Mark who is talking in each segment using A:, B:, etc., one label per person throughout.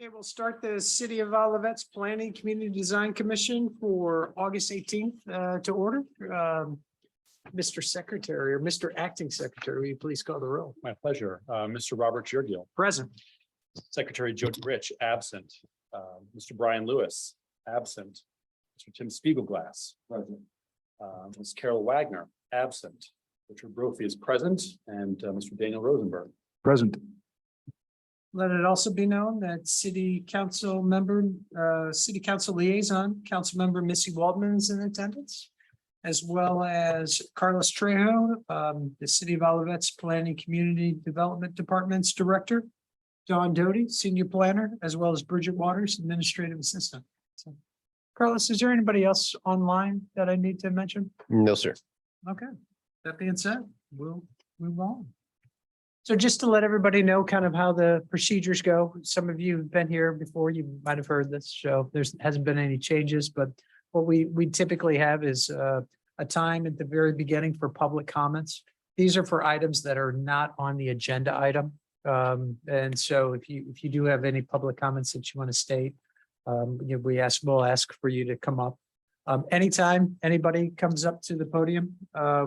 A: Okay, we'll start the City of Olivet's Planning Community Design Commission for August 18th to order. Mr. Secretary or Mr. Acting Secretary, will you please call the roll?
B: My pleasure. Mr. Robert Jergiel,
A: Present.
B: Secretary Jody Rich, absent. Mr. Brian Lewis, absent. Mr. Tim Spiegelglass, present. Ms. Carol Wagner, absent. Richard Brophy is present, and Mr. Daniel Rosenberg.
C: Present.
A: Let it also be known that City Council member, City Council Liaison, Councilmember Missy Waldman is in attendance, as well as Carlos Trejo, the City of Olivet's Planning Community Development Department's Director, Don Doty, Senior Planner, as well as Bridget Waters, Administrative Assistant. So, Carlos, is there anybody else online that I need to mention?
C: No, sir.
A: Okay, that being said, we'll move on. So just to let everybody know kind of how the procedures go, some of you have been here before, you might have heard this show. Hasn't been any changes, but what we typically have is a time at the very beginning for public comments. These are for items that are not on the agenda item. And so if you do have any public comments that you want to state, we'll ask for you to come up. Anytime anybody comes up to the podium,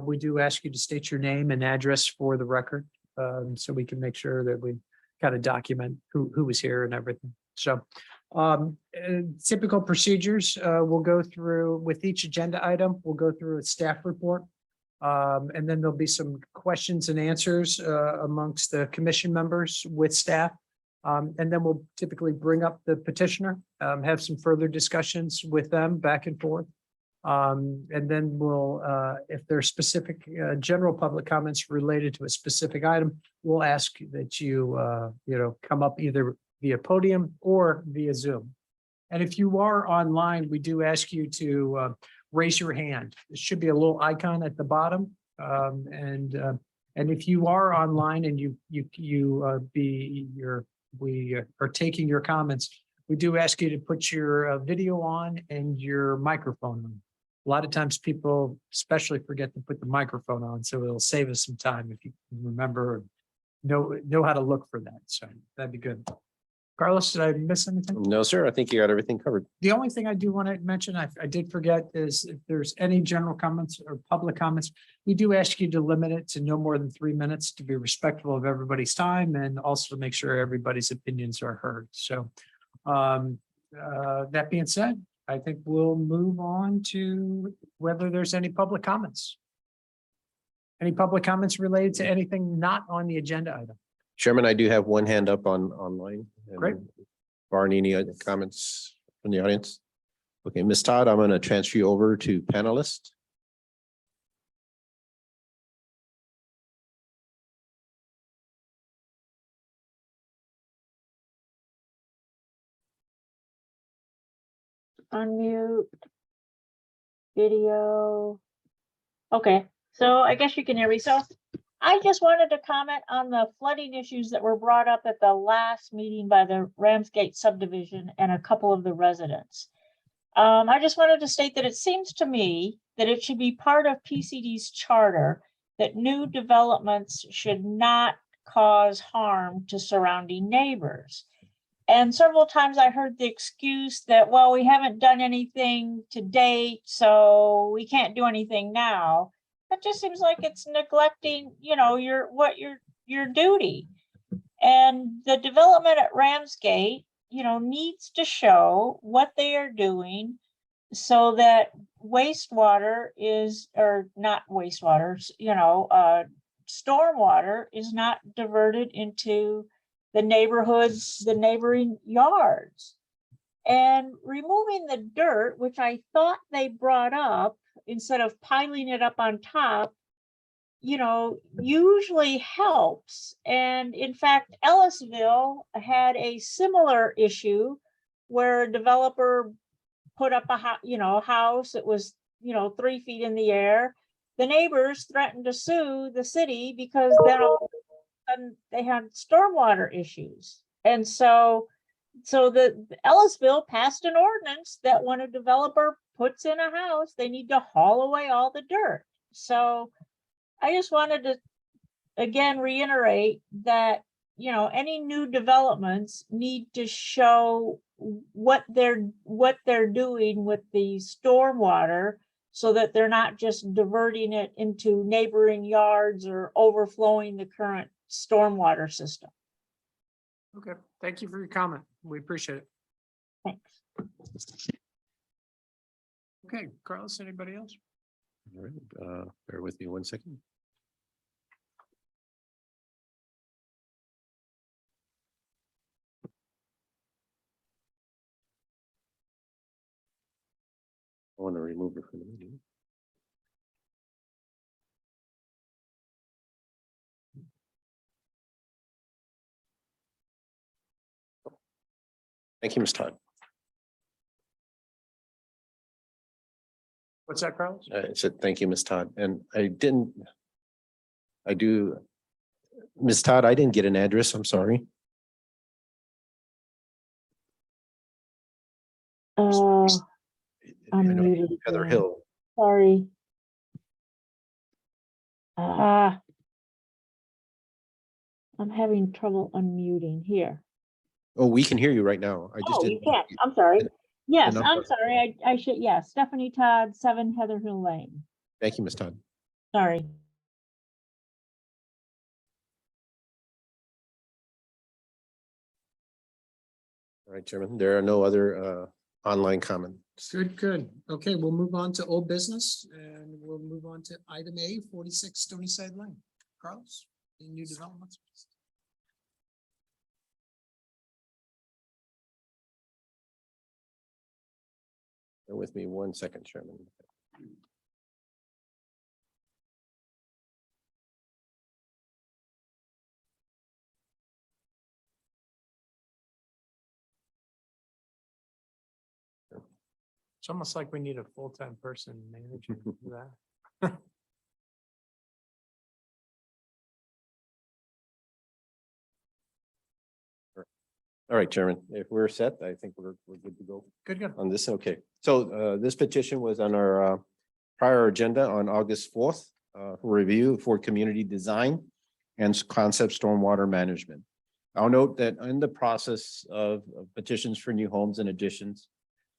A: we do ask you to state your name and address for the record. So we can make sure that we kind of document who was here and everything. So typical procedures, we'll go through with each agenda item, we'll go through a staff report. And then there'll be some questions and answers amongst the commission members with staff. And then we'll typically bring up the petitioner, have some further discussions with them back and forth. And then we'll, if there's specific general public comments related to a specific item, we'll ask that you, come up either via podium or via Zoom. And if you are online, we do ask you to raise your hand. There should be a little icon at the bottom. And if you are online and we are taking your comments, we do ask you to put your video on and your microphone on. A lot of times people especially forget to put the microphone on, so it'll save us some time if you can remember, know how to look for that. So that'd be good. Carlos, did I miss anything?
C: No, sir. I think you got everything covered.
A: The only thing I do want to mention, I did forget, is if there's any general comments or public comments, we do ask you to limit it to no more than 3 minutes to be respectful of everybody's time and also to make sure everybody's opinions are heard. So that being said, I think we'll move on to whether there's any public comments. Any public comments related to anything not on the agenda item?
C: Chairman, I do have one hand up online.
A: Great.
C: Barney, any other comments from the audience? Okay, Ms. Todd, I'm going to transfer you over to panelist.
D: Unmute video. Okay, so I guess you can hear me. So I just wanted to comment on the flooding issues that were brought up at the last meeting by the Ramsgate subdivision and a couple of the residents. I just wanted to state that it seems to me that it should be part of PCD's charter that new developments should not cause harm to surrounding neighbors. And several times I heard the excuse that, well, we haven't done anything to date, so we can't do anything now. That just seems like it's neglecting, your duty. And the development at Ramsgate, needs to show what they are doing so that wastewater is, or not wastewater, stormwater is not diverted into the neighborhoods, the neighboring yards. And removing the dirt, which I thought they brought up, instead of piling it up on top, usually helps. And in fact, Ellisville had a similar issue where a developer put up a house that was, 3 feet in the air. The neighbors threatened to sue the city because then they had stormwater issues. And so the Ellisville passed an ordinance that when a developer puts in a house, they need to haul away all the dirt. So I just wanted to again reiterate that you know, any new developments need to show what they're doing with the stormwater so that they're not just diverting it into neighboring yards or overflowing the current stormwater system.
A: Okay, thank you for your comment. We appreciate it.
D: Thanks.
A: Okay, Carlos, anybody else?
C: All right, bear with me 1 second. I want to remove her from the meeting. Thank you, Ms. Todd.
A: What's that, Carlos?
C: I said, thank you, Ms. Todd. And Ms. Todd, I didn't get an address. I'm sorry.
D: I'm
C: I know
D: muted
C: Heather
D: again.
C: Hill.
D: Sorry. I'm having trouble unmuting here.
C: Oh, we can hear you right now. I just
D: Oh, you
C: didn't.
D: can. I'm sorry. Yes,
C: number.
D: I'm sorry. I should, yeah, Stephanie Todd, 7 Heather Hill Lane.
C: Thank you, Ms. Todd.
D: Sorry.
C: All right, Chairman, there are no other online comments.
A: Good, good. Okay, we'll move on to old business and we'll move on to item A, 46 Stony Side Lane. Carlos, any new developments?
C: Bear with me 1 second, Chairman.
A: It's almost like we need a full-time person managing that.
C: All right, Chairman, if we're set, I think we're good to go
A: Good, good.
C: on this. Okay, so this petition was on our prior agenda on August 4th for review for community design and concept stormwater management. I'll note that in the process of petitions for new homes and additions,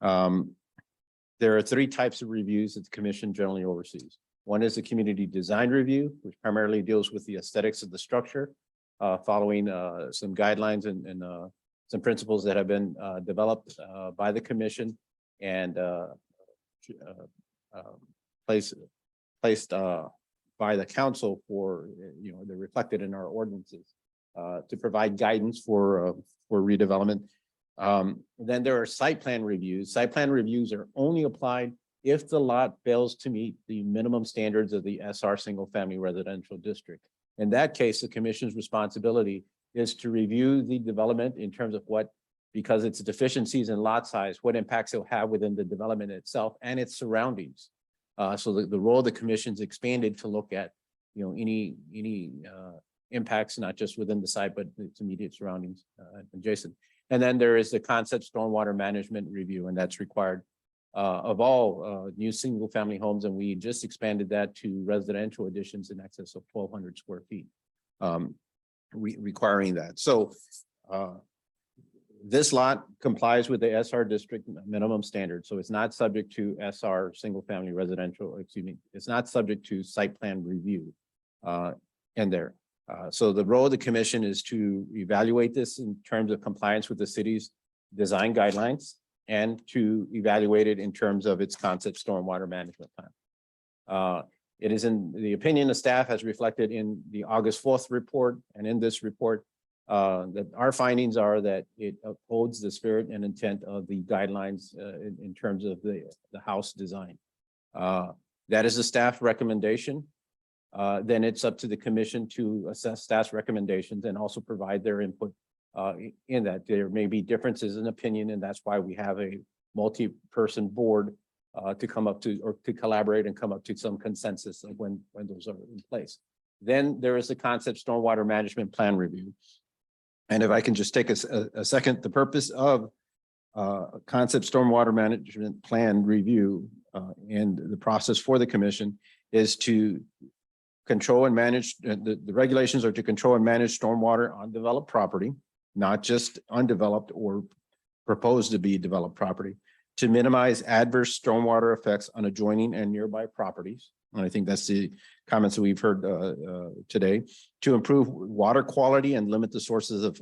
C: there are 3 types of reviews that the commission generally oversees. One is the community design review, which primarily deals with the aesthetics of the structure, following some guidelines and some principles that have been developed by the commission and placed by the council for, they're reflected in our ordinances to provide guidance for redevelopment. Then there are site plan reviews. Site plan reviews are only applied if the lot fails to meet the minimum standards of the SR single family residential district. In that case, the commission's responsibility is to review the development in terms of what, because it's deficiencies in lot size, what impacts it'll have within the development itself and its surroundings. So the role of the commission's expanded to look at, any impacts, not just within the site, but its immediate surroundings adjacent. And then there is the concept stormwater management review, and that's required of all new single family homes. And we just expanded that to residential additions in excess of 1,200 square feet, requiring that. So this lot complies with the SR district minimum standard. So it's not subject to SR single family residential, it's not subject to site plan review in there. So the role of the commission is to evaluate this in terms of compliance with the city's design guidelines and to evaluate it in terms of its concept stormwater management plan. It is in the opinion of staff as reflected in the August 4th report and in this report that our findings are that it upholds the spirit and intent of the guidelines in terms of the house design. That is a staff recommendation. Then it's up to the commission to assess staff's recommendations and also provide their input in that. There may be differences in opinion, and that's why we have a multi-person board to come up to, or to collaborate and come up to some consensus of when those are in place. Then there is the concept stormwater management plan review. And if I can just take a second, the purpose of concept stormwater management plan review and the process for the commission is to control and manage, the regulations are to control and manage stormwater on developed property, not just undeveloped or proposed to be developed property, to minimize adverse stormwater effects on adjoining and nearby properties. And I think that's the comments that we've heard today, to improve water quality and limit the sources of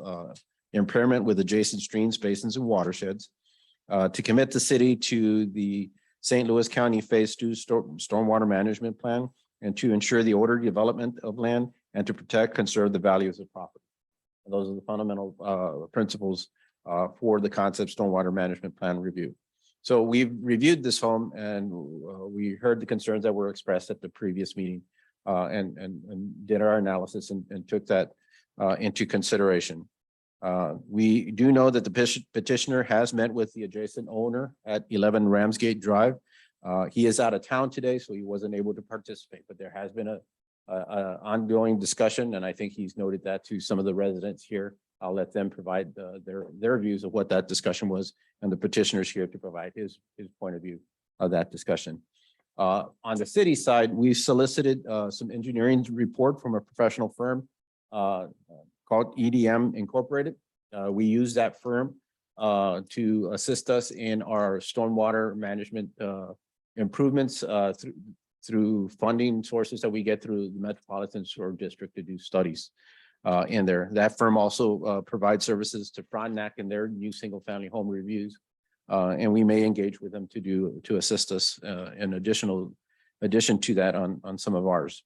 C: impairment with adjacent streams, basins, and watersheds, to commit the city to the St. Louis County Phase 2 Stormwater Management Plan, and to ensure the orderly development of land and to protect, conserve the values of property. And those are the fundamental principles for the concept stormwater management plan review. So we've reviewed this home and we heard the concerns that were expressed at the previous meeting and did our analysis and took that into consideration. We do know that the petitioner has met with the adjacent owner at 11 Ramsgate Drive. He is out of town today, so he wasn't able to participate, but there has been a ongoing discussion, and I think he's noted that to some of the residents here. I'll let them provide their views of what that discussion was, and the petitioner's here to provide his point of view of that discussion. On the city side, we solicited some engineering report from a professional firm called EDM Incorporated. We use that firm to assist us in our stormwater management improvements through funding sources that we get through the Metropolitan Sewer District to do studies in there. That firm also provides services to Frontenac in their new single family home reviews. And we may engage with them to assist us in addition to that on some of ours.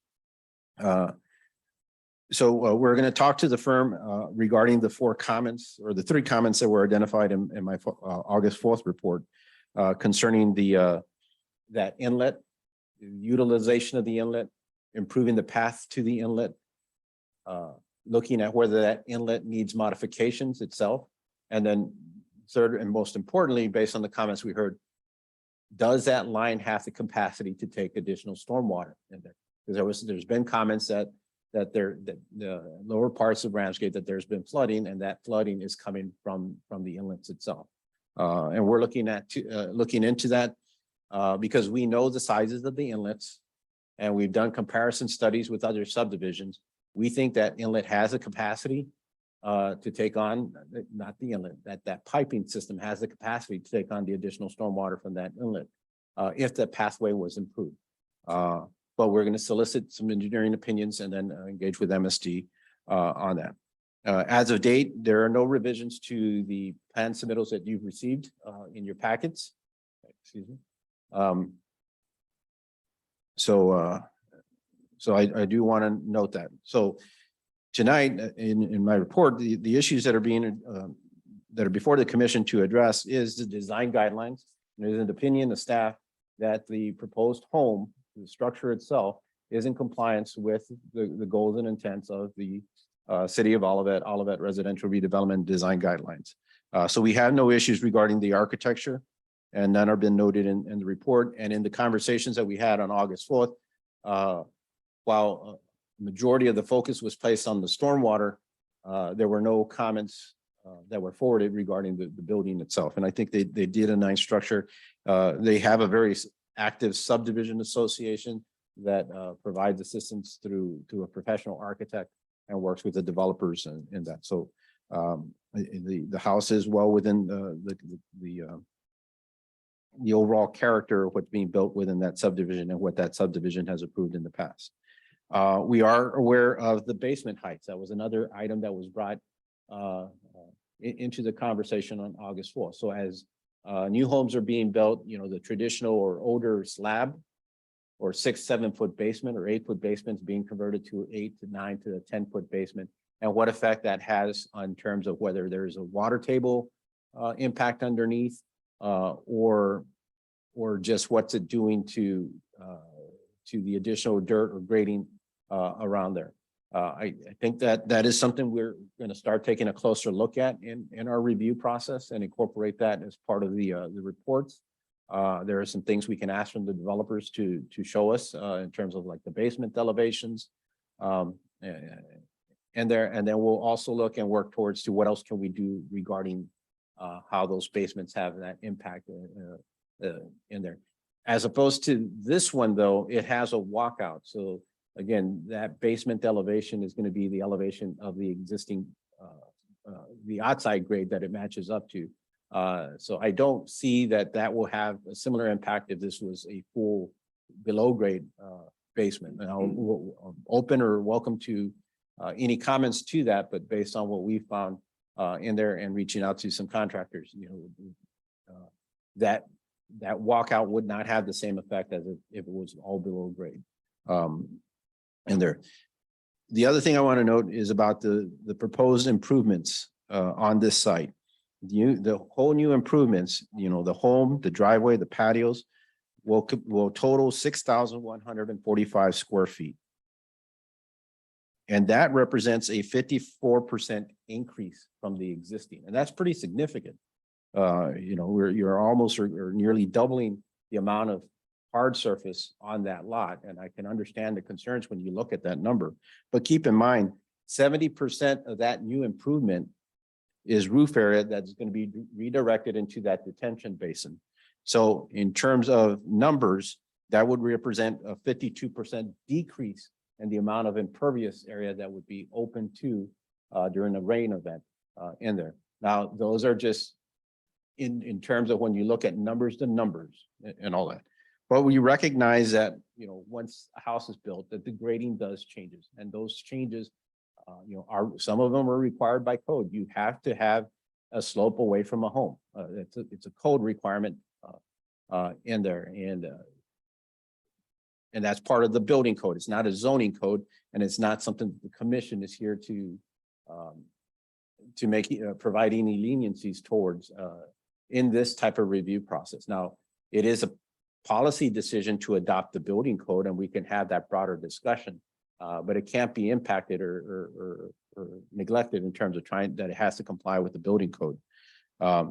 C: So we're going to talk to the firm regarding the 4 comments or the 3 comments that were identified in my August 4th report concerning that inlet, utilization of the inlet, improving the path to the inlet, looking at whether that inlet needs modifications itself. And then third and most importantly, based on the comments we heard, does that line have the capacity to take additional stormwater in there? Because there's been comments that the lower parts of Ramsgate that there's been flooding, and that flooding is coming from the inlets itself. And we're looking into that because we know the sizes of the inlets, and we've done comparison studies with other subdivisions. We think that inlet has a capacity to take on, not the inlet, that piping system has the capacity to take on the additional stormwater from that inlet if the pathway was improved. But we're going to solicit some engineering opinions and then engage with MSD on that. As of date, there are no revisions to the plan submittals that you've received in your packets. Excuse me. So I do want to note that. So tonight in my report, the issues that are before the commission to address is the design guidelines. There's an opinion of staff that the proposed home, the structure itself, is in compliance with the goals and intents of the City of Olivet Residential Redevelopment Design Guidelines. So we have no issues regarding the architecture, and none have been noted in the report. And in the conversations that we had on August 4th, while majority of the focus was placed on the stormwater, there were no comments that were forwarded regarding the building itself. And I think they did a nice structure. They have a very active subdivision association that provides assistance through a professional architect and works with the developers in that. So the house is well within the overall character of what's being built within that subdivision and what that subdivision has approved in the past. We are aware of the basement heights. That was another item that was brought into the conversation on August 4th. So as new homes are being built, you know, the traditional or older slab or 6-7 foot basement or 8-foot basements being converted to 8 to 9 to a 10-foot basement, and what effect that has on terms of whether there's a water table impact underneath or just what's it doing to the additional dirt or grading around there. I think that is something we're going to start taking a closer look at in our review process and incorporate that as part of the reports. There are some things we can ask from the developers to show us in terms of like the basement elevations. And then we'll also look and work towards to what else can we do regarding how those basements have that impact in there. As opposed to this one, though, it has a walkout. So again, that basement elevation is going to be the elevation of the existing, the outside grade that it matches up to. So I don't see that that will have a similar impact if this was a full below grade basement. And I'm open or welcome to any comments to that, but based on what we found in there and reaching out to some contractors, that walkout would not have the same effect as if it was all below grade. In there. The other thing I want to note is about the proposed improvements on this site. The whole new improvements, the home, the driveway, the patios will total 6,145 square feet. And that represents a 54% increase from the existing, and that's pretty significant. You're almost or nearly doubling the amount of hard surface on that lot. And I can understand the concerns when you look at that number, but keep in mind, 70% of that new improvement is roof area that's going to be redirected into that detention basin. So in terms of numbers, that would represent a 52% decrease in the amount of impervious area that would be open to during a rain event in there. Now, those are just in terms of when you look at numbers to numbers and all that. But we recognize that, once a house is built, that the grading does changes, and those changes, some of them are required by code. You have to have a slope away from a home. It's a code requirement in there, and that's part of the building code. It's not a zoning code, and it's not something the commission is here to make provide any leniencies towards in this type of review process. Now, it is a policy decision to adopt the building code, and we can have that broader discussion, but it can't be impacted or neglected in terms of trying that it has to comply with the building code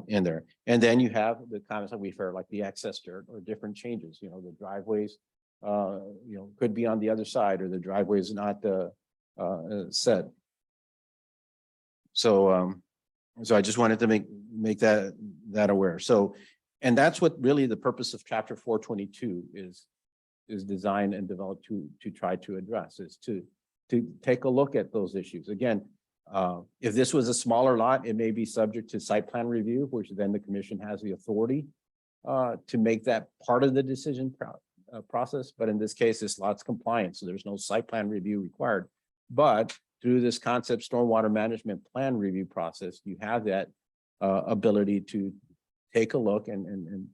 C: in there. And then you have the comments that we've heard, like the access dirt or different changes. The driveways, could be on the other side, or the driveway is not set. So I just wanted to make that aware. So, and that's what really the purpose of Chapter 422 is designed and developed to try to address, is to take a look at those issues. Again, if this was a smaller lot, it may be subject to site plan review, which then the commission has the authority to make that part of the decision process. But in this case, this lot's compliant, so there's no site plan review required. But through this concept stormwater management plan review process, you have that ability to take a look and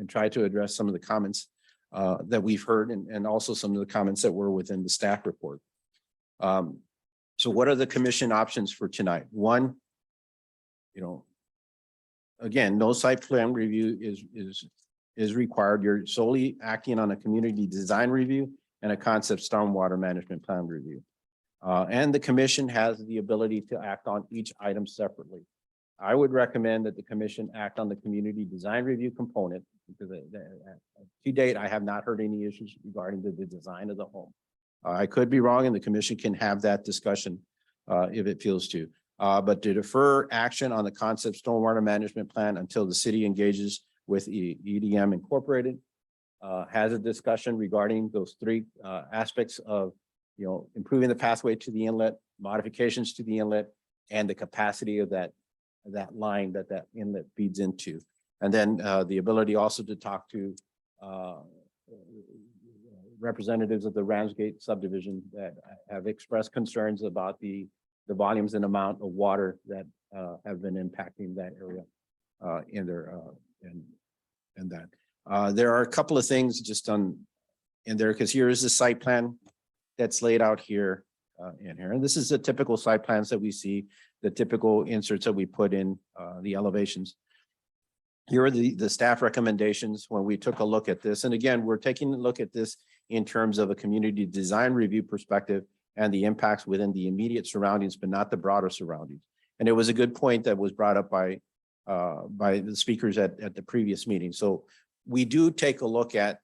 C: try to address some of the comments that we've heard, and also some of the comments that were within the staff report. So what are the commission options for tonight? One, again, no site plan review is required. You're solely acting on a community design review and a concept stormwater management plan review. And the commission has the ability to act on each item separately. I would recommend that the commission act on the community design review component, because to date, I have not heard any issues regarding the design of the home. I could be wrong, and the commission can have that discussion if it feels to. But to defer action on the concept stormwater management plan until the city engages with EDM Incorporated, has a discussion regarding those three aspects of improving the pathway to the inlet, modifications to the inlet, and the capacity of that line that inlet feeds into. And then the ability also to talk to representatives of the Ramsgate subdivision that have expressed concerns about the volumes and amount of water that have been impacting that area in there and that. There are a couple of things just in there, because here is the site plan that's laid out here in here. And this is the typical site plans that we see, the typical inserts that we put in the elevations. Here are the staff recommendations when we took a look at this. And again, we're taking a look at this in terms of a community design review perspective and the impacts within the immediate surroundings, but not the broader surroundings. And it was a good point that was brought up by the speakers at the previous meeting. So we do take a look at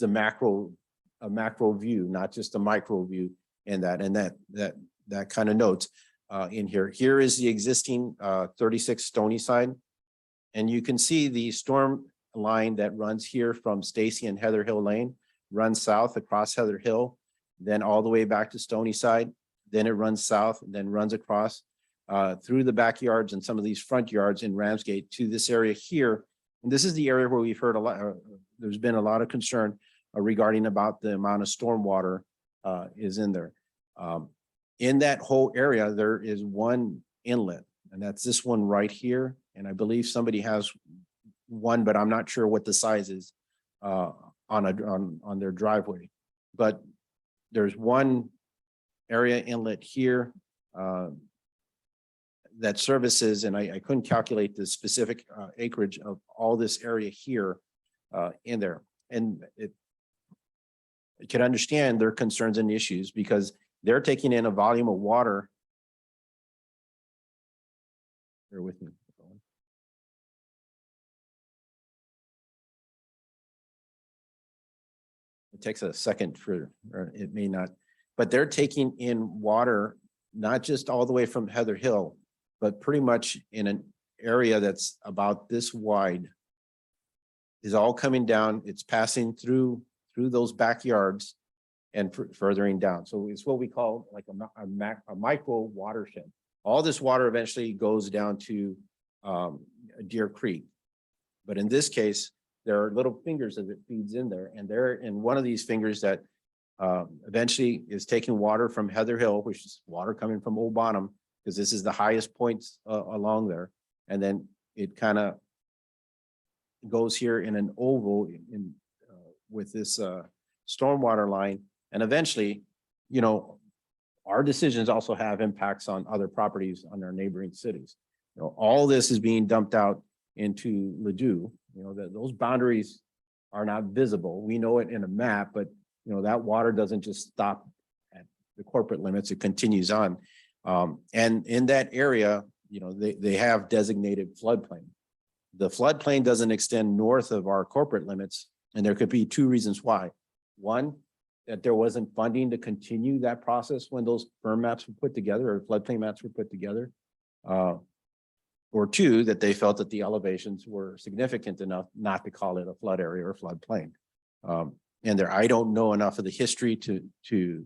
C: the macro view, not just a micro view in that, and that kind of notes in here. Here is the existing 36 Stony side. And you can see the storm line that runs here from Stacy and Heather Hill Lane, runs south across Heather Hill then all the way back to Stony Side. Then it runs south, and then runs across through the backyards and some of these front yards in Ramsgate to this area here. And this is the area where we've heard a lot, there's been a lot of concern regarding about the amount of stormwater is in there. In that whole area, there is one inlet, and that's this one right here. And I believe somebody has one, but I'm not sure what the size is on their driveway. But there's one area inlet here that services, and I couldn't calculate the specific acreage of all this area here in there. And I can understand their concerns and issues because they're taking in a volume of water. Bear with me. It takes a second for, or it may not, but they're taking in water, not just all the way from Heather Hill, but pretty much in an area that's about this wide. Is all coming down, it's passing through those backyards and furthering down. So it's what we call like a micro watershed. All this water eventually goes down to Deer Creek. But in this case, there are little fingers that it feeds in there, and they're in one of these fingers that eventually is taking water from Heather Hill, which is water coming from Old Bonham, because this is the highest points along there. And then it kind of goes here in an oval with this stormwater line. And eventually, you know, our decisions also have impacts on other properties on our neighboring cities. You know, all this is being dumped out into Ladue. You know, that those boundaries are not visible. We know it in a map, but you know, that water doesn't just stop at the corporate limits, it continues on. And in that area, you know, they have designated floodplain. The floodplain doesn't extend north of our corporate limits, and there could be two reasons why. One, that there wasn't funding to continue that process when those firm maps were put together or floodplain maps were put together. Or two, that they felt that the elevations were significant enough not to call it a flood area or floodplain. And there, I don't know enough of the history to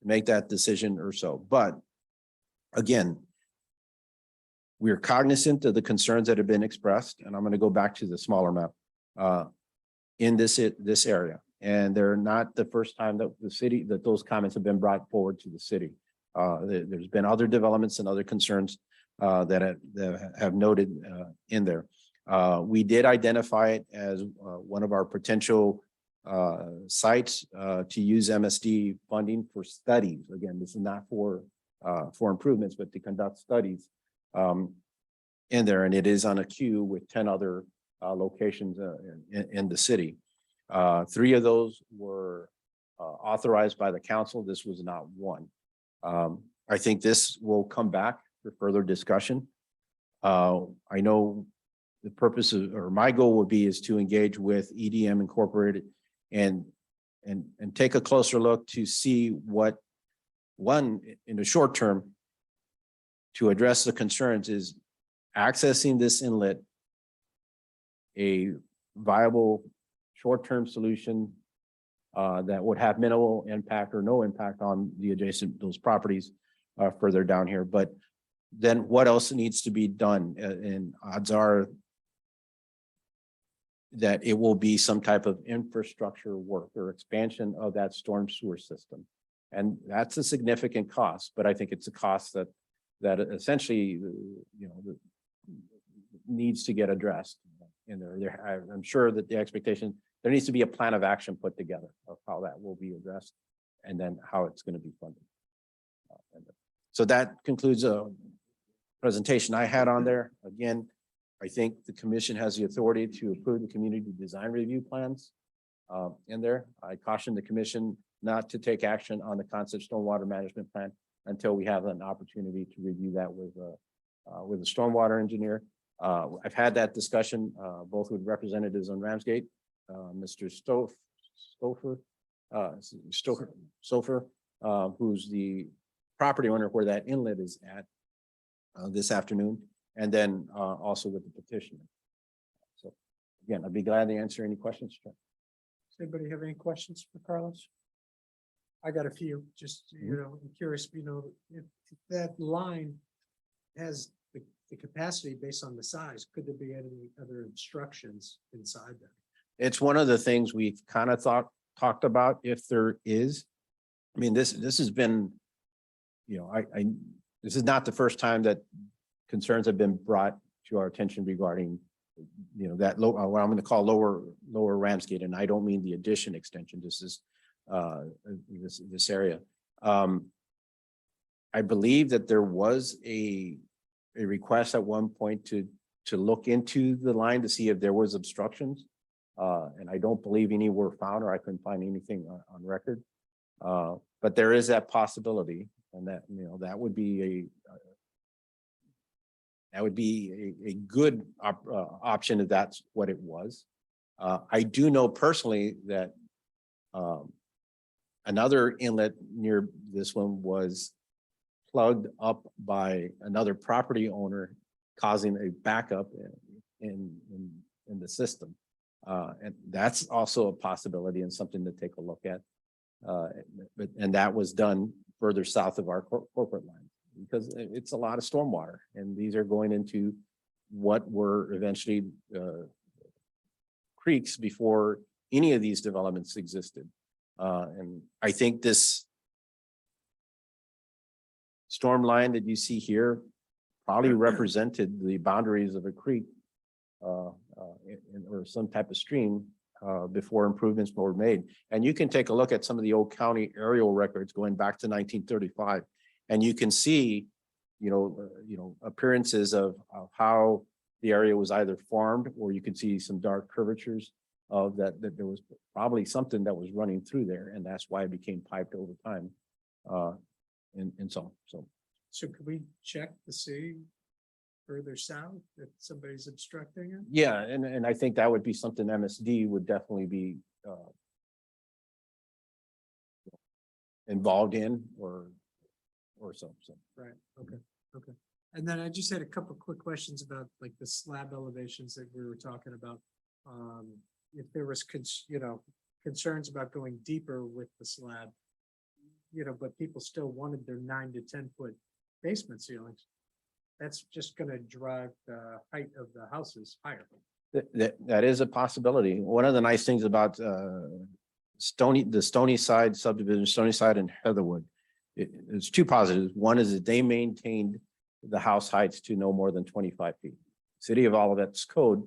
C: make that decision or so. But again, we're cognizant of the concerns that have been expressed, and I'm going to go back to the smaller map in this area. And they're not the first time that those comments have been brought forward to the city. There's been other developments and other concerns that have noted in there. We did identify it as one of our potential sites to use MSD funding for studies. Again, this is not for improvements, but to conduct studies in there. And it is on a queue with 10 other locations in the city. 3 of those were authorized by the council. This was not one. I think this will come back for further discussion. I know the purpose of, or my goal would be, is to engage with EDM Incorporated and take a closer look to see what, one, in the short term, to address the concerns, is accessing this inlet a viable short-term solution that would have minimal impact or no impact on the adjacent, those properties further down here. But then what else needs to be done? And odds are that it will be some type of infrastructure work or expansion of that storm sewer system. And that's a significant cost, but I think it's a cost that essentially, you know, needs to get addressed in there. I'm sure that the expectation, there needs to be a plan of action put together of how that will be addressed and then how it's going to be funded. So that concludes a presentation I had on there. Again, I think the commission has the authority to approve the community design review plans in there. I caution the commission not to take action on the concept stormwater management plan until we have an opportunity to review that with a stormwater engineer. I've had that discussion both with representatives on Ramsgate, Mr. Stouffer, who's the property owner where that inlet is at this afternoon, and then also with the petitioner. So again, I'd be glad to answer any questions.
A: Does anybody have any questions for Carlos? I got a few, just, you know, I'm curious, you know, if that line has the capacity based on the size, could there be any other obstructions inside that?
C: It's one of the things we've kind of talked about if there is. I mean, this has been, you know, this is not the first time that concerns have been brought to our attention regarding, you know, that low, what I'm going to call lower Ramsgate, and I don't mean the addition extension. This is this area. I believe that there was a request at one point to look into the line to see if there was obstructions. And I don't believe any were found, or I couldn't find anything on record. But there is that possibility, and that, you know, that would be a good option if that's what it was. I do know personally that another inlet near this one was plugged up by another property owner, causing a backup in the system. And that's also a possibility and something to take a look at. And that was done further south of our corporate line, because it's a lot of stormwater, and these are going into what were eventually creeks before any of these developments existed. And I think this storm line that you see here probably represented the boundaries of a creek or some type of stream before improvements were made. And you can take a look at some of the old county aerial records going back to 1935, and you can see, you know, appearances of how the area was either farmed, or you can see some dark curvatures of that there was probably something that was running through there, and that's why it became piped over time. And so.
A: So could we check to see further south if somebody's obstructing it?
C: Yeah, and I think that would be something MSD would definitely be involved in, or so.
A: Right, okay. And then I just had a couple quick questions about like the slab elevations that we were talking about. If there was, you know, concerns about going deeper with the slab, you know, but people still wanted their 9 to 10 foot basement ceilings. That's just gonna drive the height of the houses higher.
C: That is a possibility. One of the nice things about the Stony Side subdivision, Stony Side and Heatherwood, it's two positives. One is that they maintained the house heights to no more than 25 feet. City of Olivet's code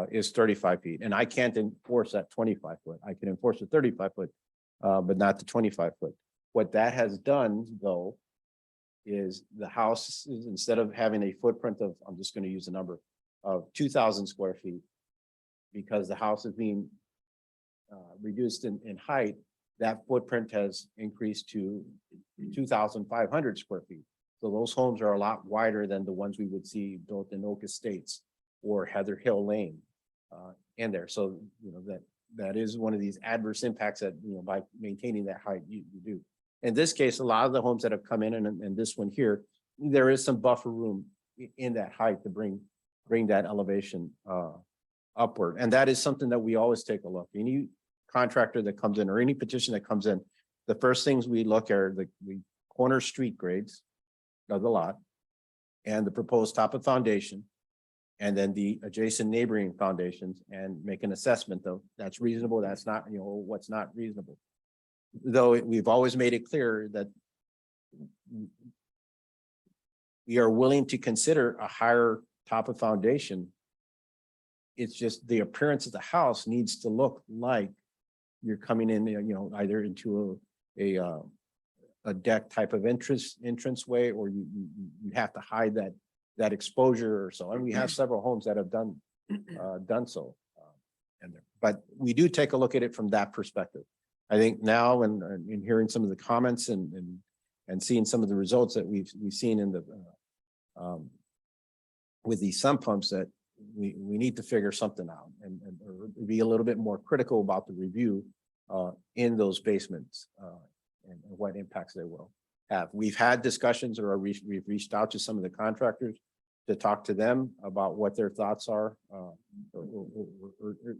C: is 35 feet, and I can't enforce that 25 foot. I can enforce the 35 foot, but not the 25 foot. What that has done, though, is the house is, instead of having a footprint of, I'm just going to use a number of 2,000 square feet, because the house is being reduced in height, that footprint has increased to 2,500 square feet. So those homes are a lot wider than the ones we would see built in Oak Estates or Heather Hill Lane in there. So, you know, that is one of these adverse impacts that, you know, by maintaining that height, you do. In this case, a lot of the homes that have come in, and this one here, there is some buffer room in that height to bring that elevation upward. And that is something that we always take a look. Any contractor that comes in, or any petition that comes in, the first things we look at are the corner street grades of the lot, and the proposed top of foundation, and then the adjacent neighboring foundations, and make an assessment of that's reasonable, that's not, you know, what's not reasonable. Though we've always made it clear that we are willing to consider a higher top of foundation. It's just the appearance of the house needs to look like you're coming in, you know, either into a deck type of entrance way, or you have to hide that exposure or so. And we have several homes that have done so. But we do take a look at it from that perspective. I think now, and in hearing some of the comments and seeing some of the results that we've seen in the with these sump pumps, that we need to figure something out and or be a little bit more critical about the review in those basements and what impacts they will have. We've had discussions, or we've reached out to some of the contractors to talk to them about what their thoughts are, or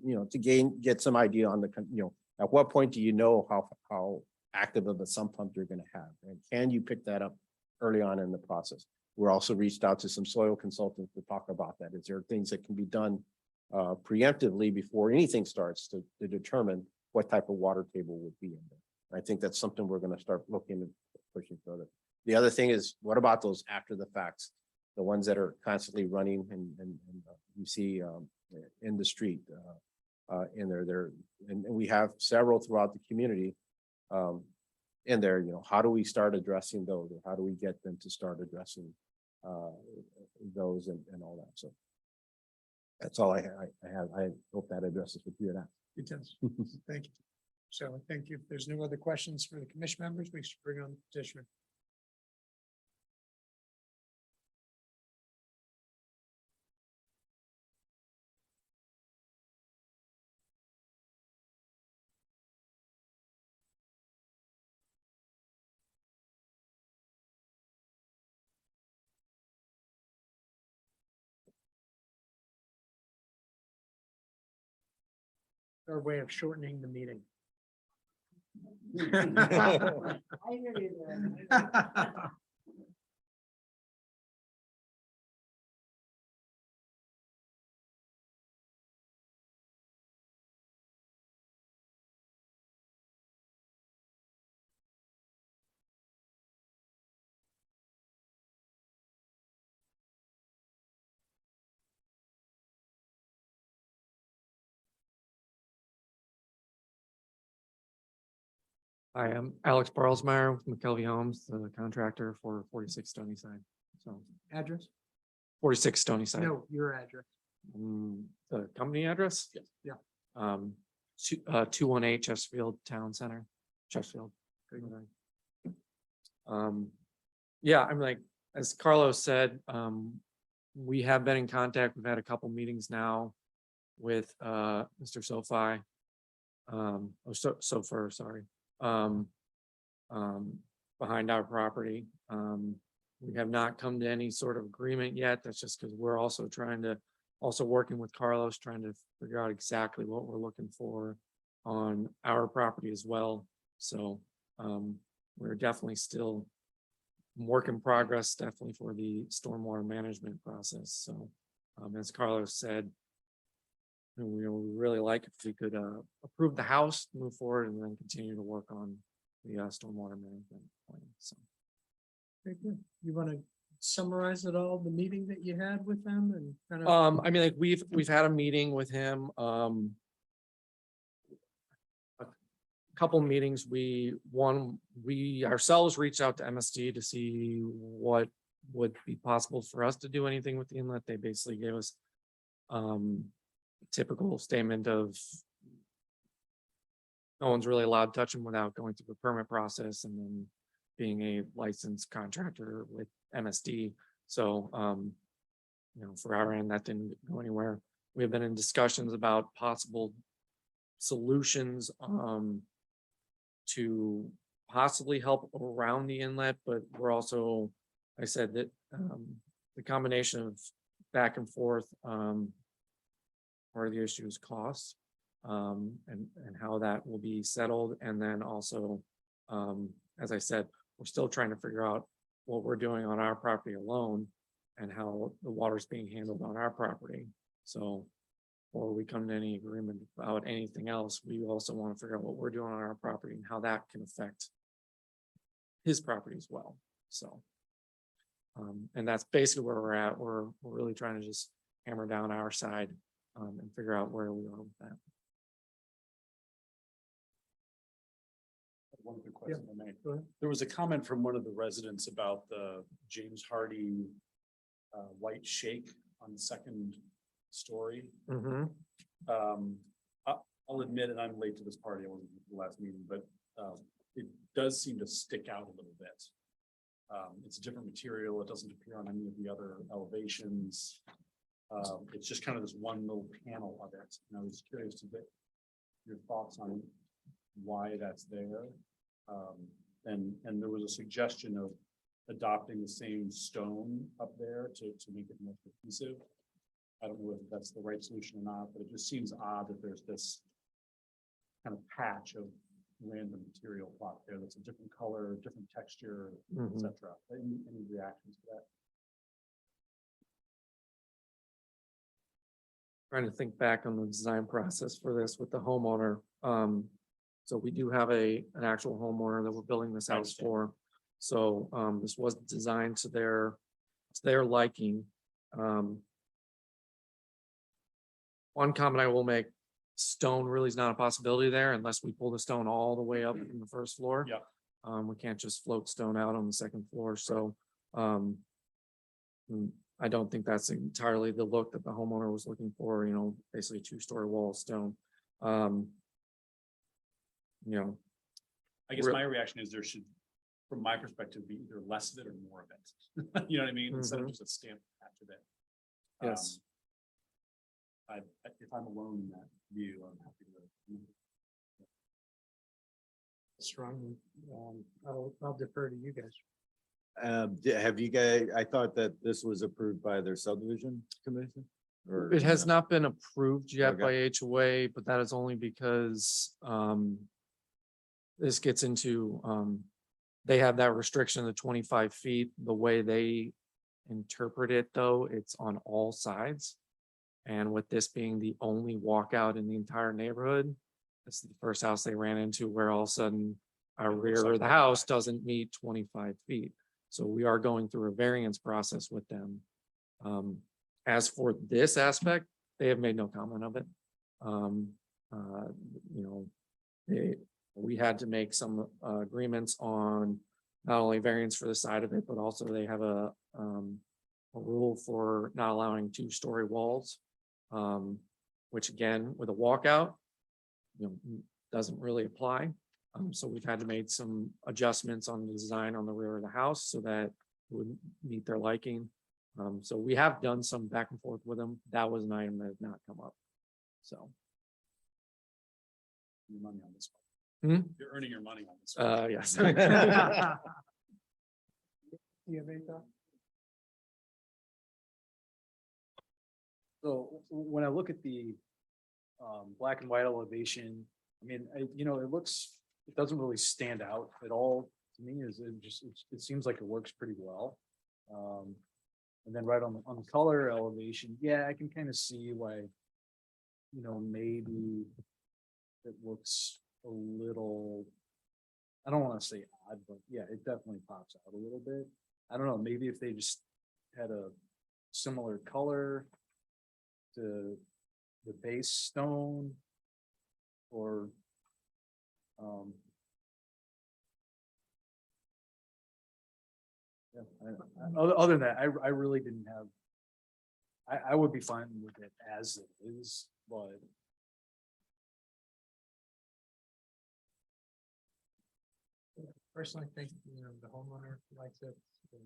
C: you know, to get some idea on the, you know, at what point do you know how active of a sump pump you're gonna have? And can you pick that up early on in the process? We're also reached out to some soil consultants to talk about that. Is there things that can be done preemptively before anything starts to determine what type of water table would be in there? I think that's something we're gonna start looking and pushing further. The other thing is, what about those after the facts? The ones that are constantly running and you see in the street in there, and we have several throughout the community in there, you know, how do we start addressing those, or how do we get them to start addressing those and all that? So that's all I have. I hope that addresses what you had asked.
A: It does. Thank you. So I think if there's no other questions for the commission members, we should bring on the petitioner. Our way of shortening the meeting.
E: I am Alex Barlsmeyer with McKelvey Homes, the contractor for 46 Stony Side. So
A: Address?
E: 46 Stony Side.
A: No, your address.
E: The company address?
B: Yes.
A: Yeah.
E: 218 Chesterfield Town Center, Chesterfield. Yeah, I'm like, as Carlos said, we have been in contact. We've had a couple meetings now with Mr. SoFi. Sofer, sorry. Behind our property. We have not come to any sort of agreement yet. That's just because we're also working with Carlos, trying to figure out exactly what we're looking for on our property as well. So we're definitely still work in progress, definitely for the stormwater management process. So as Carlos said, we really like if we could approve the house, move forward, and then continue to work on the stormwater management plan. So
A: Very good. You want to summarize it all, the meeting that you had with them and kind of?
E: I mean, like we've had a meeting with him. A couple meetings. We ourselves reached out to MSD to see what would be possible for us to do anything with the inlet. They basically gave us typical statement of no one's really allowed to touch them without going through the permit process and then being a licensed contractor with MSD. So, for our end, that didn't go anywhere. We've been in discussions about possible solutions to possibly help around the inlet, but we're also, I said that the combination of back and forth, part of the issue is cost, and how that will be settled. And then also, as I said, we're still trying to figure out what we're doing on our property alone and how the water is being handled on our property. So before we come to any agreement about anything else, we also want to figure out what we're doing on our property and how that can affect his property as well. So, and that's basically where we're at. We're really trying to just hammer down our side and figure out where we are with that.
B: One quick question, if I may. There was a comment from one of the residents about the James Hardy white shake on the second story. I'll admit, and I'm late to this party, I wasn't at the last meeting, but it does seem to stick out a little bit. It's a different material. It doesn't appear on any of the other elevations. It's just kind of this one little panel of it. And I was curious to get your thoughts on why that's there. And there was a suggestion of adopting the same stone up there to make it more cohesive. I don't know if that's the right solution or not, but it just seems odd that there's this kind of patch of random material plot there that's a different color, different texture,
E: Mhm.
B: etc. Any reactions to that?
E: Trying to think back on the design process for this with the homeowner. So we do have an actual homeowner that we're building this
B: I
E: house
B: understand.
E: for. So, this was designed to their liking. One comment I will make, stone really is not a possibility there unless we pull the stone all the way up from the first floor.
B: Yeah.
E: We can't just float stone out on the second floor, so, I don't think that's entirely the look that the homeowner was looking for, basically a two-story wall of stone. You know,
B: I guess
E: Real-
B: my reaction is there should, from my perspective, be either less of it or more of it. You know what I mean? Instead of
E: Mhm.
B: just a stamp after that.
E: yes,
B: If I'm alone in that view, I'm happy to.
A: Strong. I'll defer to you guys.
F: Have you guys, I thought that this was approved by their subdivision commission? Or
E: it has
F: no?
E: not been approved yet
F: Okay.
E: by HOA, but that is only because, this gets into, they have that restriction of 25 feet. The way they interpret it, though, it's on all sides. And with this being the only walkout in the entire neighborhood, it's the first house they ran into where all of a sudden our
B: It looks
E: rear
B: like
E: of the
B: that.
E: house doesn't meet 25 feet. So we are going through a variance process with them. As for this aspect, they have made no comment of it. You know, we had to make some agreements on not only variance for the side of it, but also they have a rule for not allowing two-story walls. Which again, with a walkout, doesn't really apply. So we've had to make some adjustments on the design on the rear of the house so that it would meet their liking. So we have done some back and forth with them. That was an item that has not come up. So,
B: Your money on this
E: Hmm?
B: one. You're earning your money on this. one.
E: yes.
A: You have any thoughts?
G: So when I look at the black and white elevation, I mean, it doesn't really stand out at all to me. It seems like it works pretty well. And then right on the color elevation, yeah, I can kind of see why, maybe it looks a little, I don't want to say odd, but yeah, it definitely pops out a little bit. I don't know, maybe if they just had a similar color to the base stone or yeah, other than that, I really didn't have, I would be fine with it as it is, but
A: Personally, think, the homeowner likes it, and,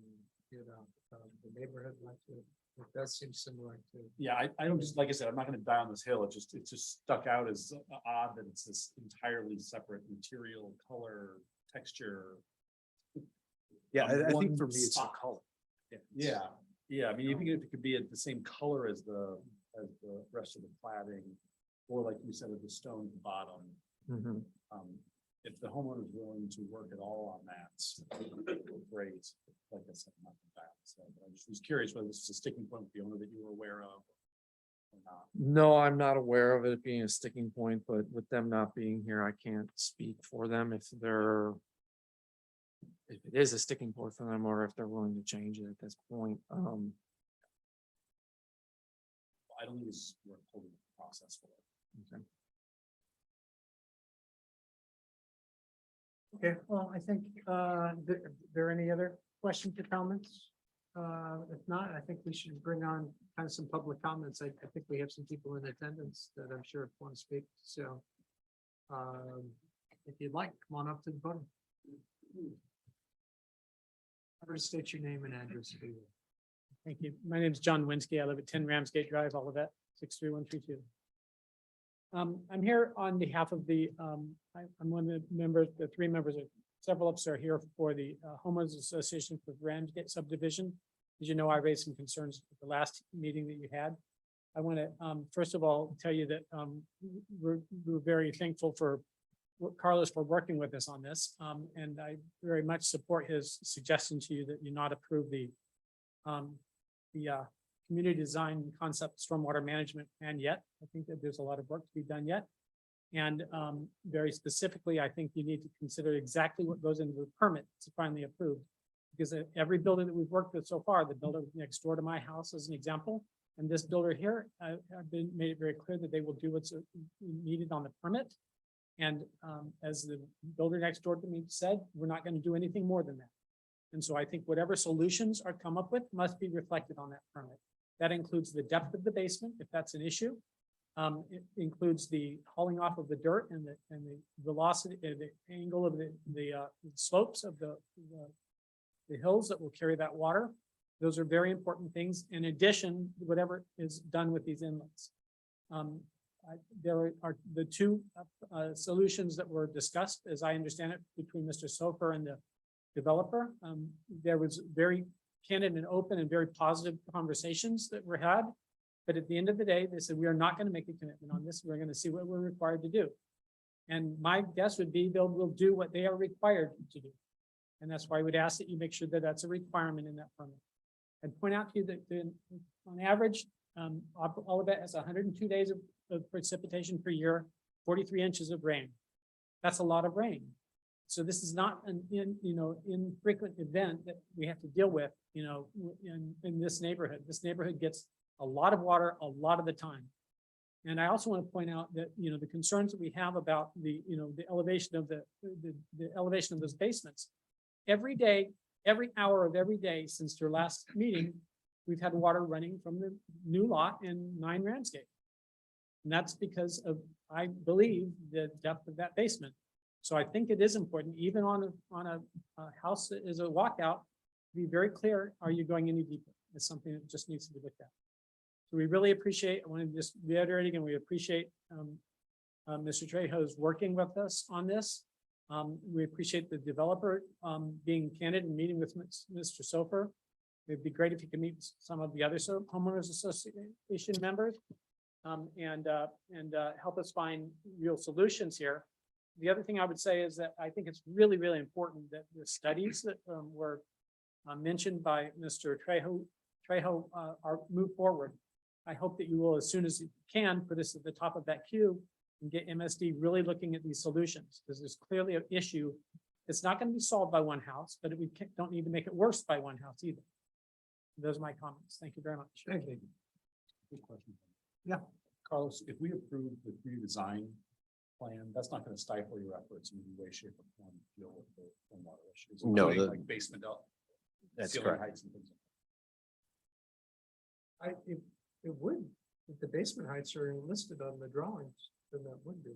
A: the neighborhood likes it. It does seem similar to.
B: Yeah, I don't just, like I said, I'm not gonna die on this hill. It just stuck out as odd that it's this entirely separate material, color, texture.
G: yeah,
B: on
G: I think
B: one
G: for me, it's the
B: spot.
G: color.
B: Yeah, I mean, even if it could be at the same color as the rest of the cladding, or like you said, with the stone at the bottom.
E: Mhm.
B: If the homeowner is willing to work at all on that, great. Like I said, nothing bad. So I just was curious whether this is a sticking point with the owner that you were aware of or not.
E: No, I'm not aware of it being a sticking point, but with them not being here, I can't speak for them if it is a sticking point for them or if they're willing to change it at this point.
B: I don't think it's worth holding the process for it.
E: Okay.
A: Okay, well, I think, there any other questions or comments? If not, I think we should bring on kind of some public comments. I think we have some people in attendance that I'm sure want to speak, so. If you'd like, come on up to the podium. Ever state your name and address, please.
H: Thank you. My name is John Winsky. I live at 10 Ramsgate Drive, Olivet, 63132. I'm here on behalf of I'm one of the members, the three members, several of us are here for the homeowners association for Ramsgate subdivision. As you know, I raised some concerns at the last meeting that you had. I want to, first of all, tell you that we're very thankful for Carlos for working with us on this. And I very much support his suggestion to you that you not approve the community design concept stormwater management plan yet. I think that there's a lot of work to be done yet. And very specifically, I think you need to consider exactly what goes into the permit to finally approved. Because every builder that we've worked with so far, the builder next door to my house as an example, and this builder here, have made it very clear that they will do what's needed on the permit. And as the builder next door to me said, we're not going to do anything more than that. And so I think whatever solutions are come up with must be reflected on that permit. That includes the depth of the basement, if that's an issue. It includes the hauling off of the dirt and the velocity, the angle of the slopes of the hills that will carry that water. Those are very important things. In addition, whatever is done with these inlets. There are the two solutions that were discussed, as I understand it, between Mr. Sofer and the developer. There was very candid and open and very positive conversations that were had. But at the end of the day, they said, we are not going to make a commitment on this. We're going to see what we're required to do. And my guess would be will do what they are required to do. And that's why I would ask that you make sure that that's a requirement in that permit. I'd point out to you that on average, Olivet has 102 days of precipitation per year, 43 inches of rain. That's a lot of rain. So this is not an infrequent event that we have to deal with, in this neighborhood. This neighborhood gets a lot of water a lot of the time. And I also want to point out that, the concerns that we have about the elevation of the elevation of those basements. Every day, every hour of every day since their last meeting, we've had water running from the new lot in 9 Ramsgate. And that's because of, I believe, the depth of that basement. So I think it is important, even on a house that is a walkout, to be very clear, are you going any deeper? It's something that just needs to be looked at. So we really appreciate, I want to just reiterate again, we appreciate Mr. Trejo's working with us on this. We appreciate the developer being candid and meeting with Mr. Sofer. It'd be great if you could meet some of the other homeowners association members and help us find real solutions here. The other thing I would say is that I think it's really, really important that the studies that were mentioned by Mr. Trejo are moved forward. I hope that you will, as soon as you can, put this at the top of that queue and get MSD really looking at these solutions, because there's clearly an issue. It's not going to be solved by one house, but we don't need to make it worse by one house either. Those are my comments. Thank you very much.
A: Thank you.
B: Good question.
A: Yeah.
B: Carlos, if we approve the redesign plan, that's not going to stifle your efforts in any way, shape, or form to deal with the stormwater issues.
C: No,
B: including, like basement up.
C: That's
B: ceiling
C: correct.
B: heights and things.
A: It would, if the basement heights are listed on the drawings, then that would be,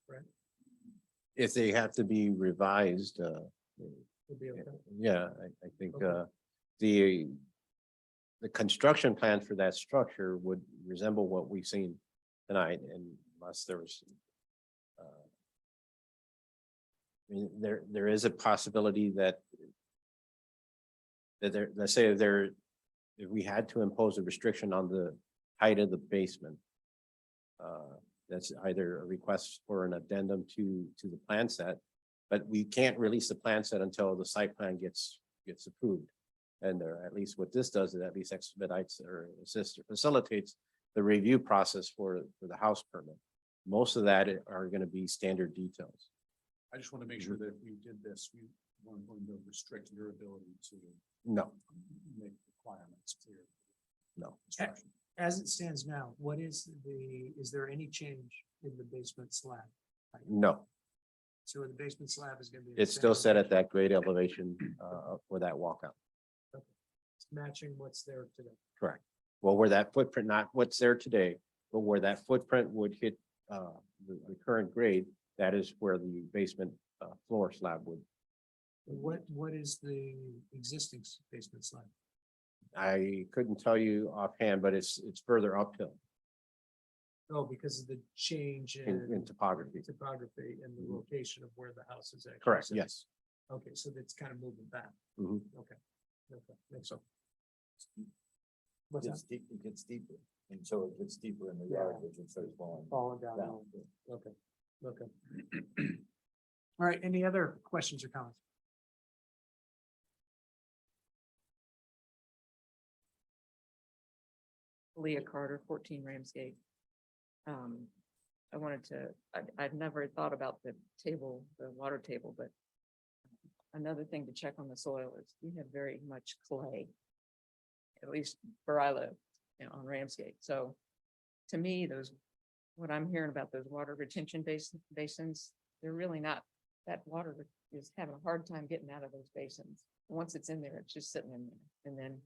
A: right?
C: If they have to be revised,
A: Would be okay.
C: yeah, I think
A: Okay.
C: the construction plan for that structure would resemble what we've seen tonight, and unless there was I mean, there is a possibility that let's say if we had to impose a restriction on the height of the basement, that's either a request for an addendum to the plan set, but we can't release the plan set until the site plan gets approved. And at least what this does is at least expedites or assists or facilitates the review process for the house permit. Most of that are going to be standard details.
B: I just want to make sure that if we did this, we weren't going to restrict your ability to
C: No,
B: make requirements clear.
C: no.
B: Construction.
A: As it stands now, is there any change in the basement slab?
C: No,
A: So the basement slab is going to be.
C: it's still set at that grade elevation for that walkout.
A: It's matching what's there today.
C: Correct. Well, where that footprint, not what's there today, but where that footprint would hit the current grade, that is where the basement floor slab would.
A: What is the existing basement slab?
C: I couldn't tell you offhand, but it's further uphill
A: Oh, because of the change
C: in topography.
A: topography and the location of where the house is actually.
C: Correct,
A: sitting.
C: yes.
A: Okay, so that's kind of moving back.
C: Mhm.
A: Okay. Makes sense.
F: It gets deeper, and so it gets deeper in the
A: Yeah.
F: yard, which it starts falling.
A: Falling down.
F: down.
A: Okay, okay. All right, any other questions or comments?
I: Leah Carter, 14 Ramsgate. I wanted to, I'd never thought about the table, the water table, but another thing to check on the soil is we have very much clay, at least where I live, on Ramsgate. So to me, what I'm hearing about those water retention basins, they're really not, that water is having a hard time getting out of those basins. Once it's in there, it's just sitting in there. And then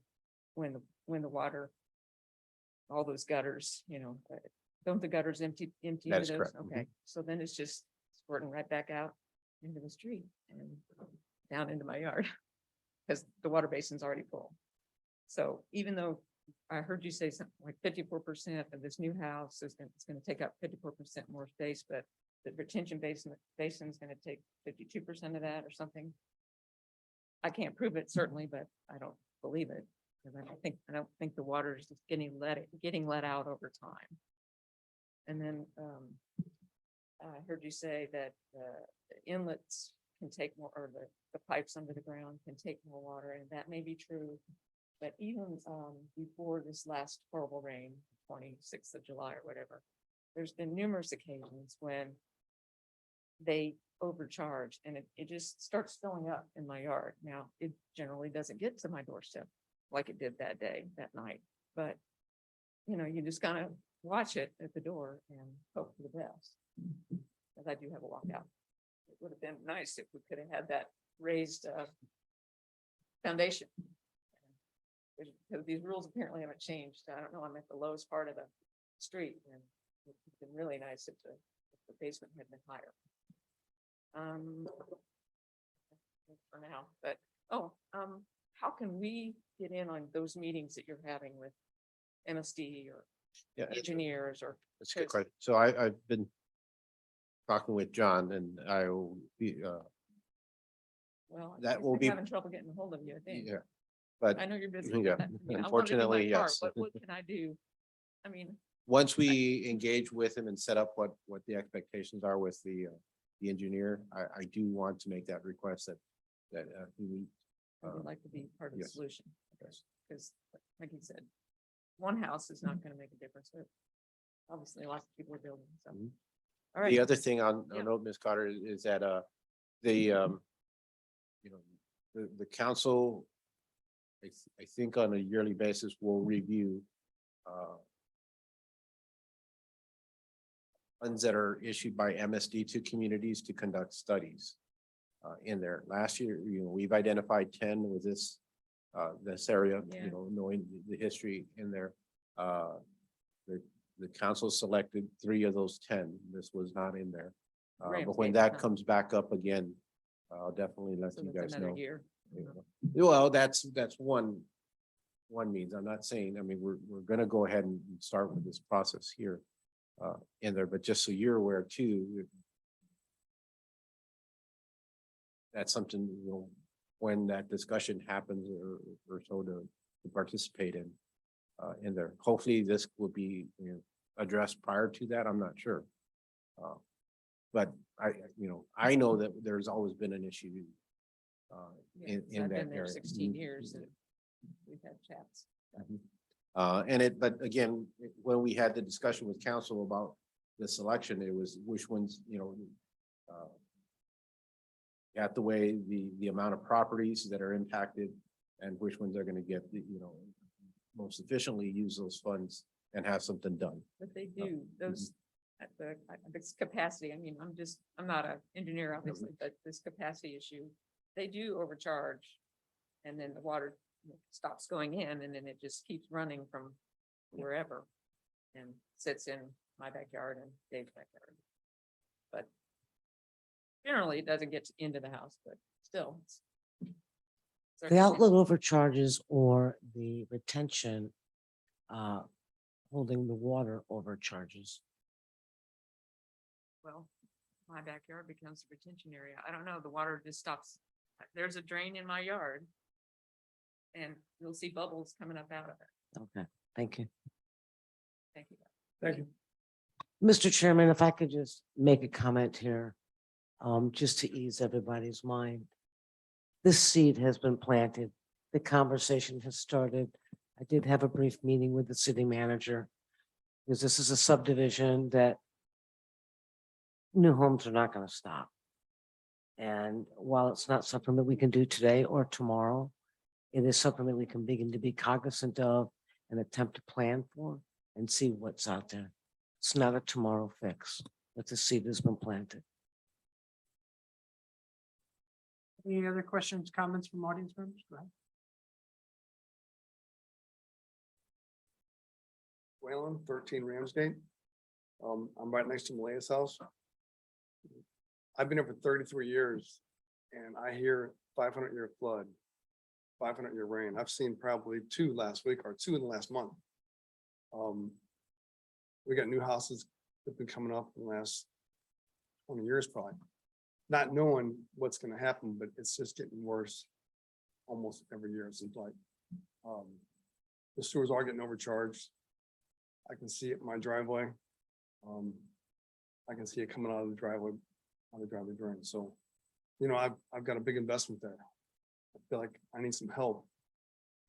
I: when the water, all those gutters, don't the gutters empty
C: That
I: into
C: is
I: those?
C: correct. Mhm.
I: Okay, so then it's just squirting right back out into the street and down into my yard. Because the water basin's already full. So even though I heard you say something like 54% of this new house it's gonna take up 54% more space, but the retention basin's gonna take 52% of that or something. I can't prove it certainly, but I don't believe it. Because I don't think the water is just getting let out over time. And then I heard you say that the inlets can take more, or the pipes under the ground can take more water, and that may be true. But even before this last horrible rain, 26th of July or whatever, there's been numerous occasions when they overcharge and it just starts filling up in my yard. Now, it generally doesn't get to my doorstep like it did that day, that night. But, you just kind of watch it at the door and hope for the best. Because I do have a walkout. It would have been nice if we could have had that raised foundation. Because these rules apparently haven't changed. I don't know, I'm at the lowest part of the street and it's been really nice if the basement had been higher. For now, but, how can we get in on those meetings that you're having with MSD or
C: Yeah,
I: engineers or?
C: that's a good question. So I've been talking with John and I will be,
I: Well,
C: that
I: I've
C: will
I: been
C: be-
I: having trouble getting a hold of you, I think.
C: yeah. But
I: I know you're busy.
C: yeah,
I: but I wanted to do my
C: unfortunately,
I: part.
C: yes.
I: What can I do? I mean,
C: once we engage with him and set up what the expectations are with the engineer, I do want to make that request that he meet.
I: I would like to be part of the
C: yes.
I: solution.
C: Yes.
I: Because like you said, one house is not gonna make a difference, but obviously lots of people are building, so.
C: Mhm.
I: All right.
C: The other thing I'll
I: Yeah.
C: note, Ms. Carter, is that the council, I think on a yearly basis will review funds that are issued by MSD to communities to conduct studies in there. Last year, we've identified 10 with this area,
I: Yeah.
C: knowing the history in there. The council selected 3 of those 10. This was not in there. But when
I: Ramsgate,
C: that
I: huh?
C: comes back up again, I'll definitely let
I: So
C: you
I: that's
C: guys
I: another
C: know.
I: year.
C: Well, that's one means. I'm not saying, we're gonna go ahead and start with this process here in there, but just so you're aware too. That's something, when that discussion happens or so to participate in there. Hopefully this will be addressed prior to that. I'm not sure. But I know that there's always been an issue
I: Yeah, 'cause
C: in
I: I've
C: that
I: been there
C: area.
I: 16 years and we've had chats.
C: But again, when we had the discussion with council about the selection, it was which ones, at the way the amount of properties that are impacted and which ones are gonna get, most efficiently use those funds and have something done.
I: But they do, those, at this capacity, I'm not an engineer, obviously, but this capacity issue, they do overcharge. And then the water stops going in and then it just keeps running from wherever. And sits in my backyard and Dave's backyard. But generally, it doesn't get into the house, but still.
J: The outlet overcharges or the retention, holding the water overcharges.
I: Well, my backyard becomes a retention area. I don't know, the water just stops. There's a drain in my yard. And you'll see bubbles coming up out of it.
J: Okay, thank you.
I: Thank you.
H: Thank you.
J: Mr. Chairman, if I could just make a comment here. just to ease everybody's mind. This seed has been planted. The conversation has started. I did have a brief meeting with the city manager. Because this is a subdivision that new homes are not going to stop. And while it's not something that we can do today or tomorrow, it is something that we can begin to be cognizant of and attempt to plan for and see what's out there. It's not a tomorrow fix, but the seed has been planted.
A: Any other questions, comments from audience members? Go ahead.
K: Whalen, 13 Ramsgate. I'm right next to Malaya's house. I've been here for 33 years and I hear 500-year flood, 500-year rain. I've seen probably 2 last week or 2 in the last month. We got new houses that have been coming up in the last 20 years probably. Not knowing what's gonna happen, but it's just getting worse almost every year, it seems like. The sewers are getting overcharged. I can see it in my driveway. I can see it coming out of the driveway, on the driveway drain. So, you know, I've got a big investment there. I feel like I need some help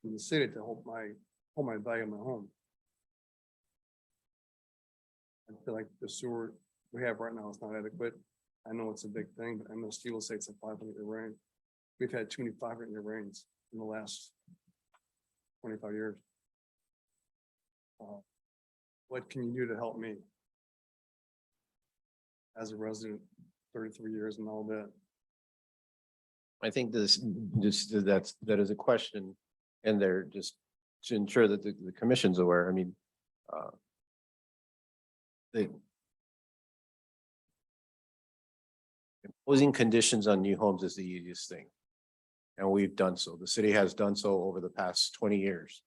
K: from the city to hold my value of my home. I feel like the sewer we have right now is not adequate. I know it's a big thing, but MSG will say it's a 500-year rain. We've had too many 500-year rains in the last 25 years. What can you do to help me? As a resident, 33 years and all that.
C: I think that is a question in there just to ensure that the commission's aware. I mean, the imposing conditions on new homes is the easiest thing. And we've done so. The city has done so over the past 20 years.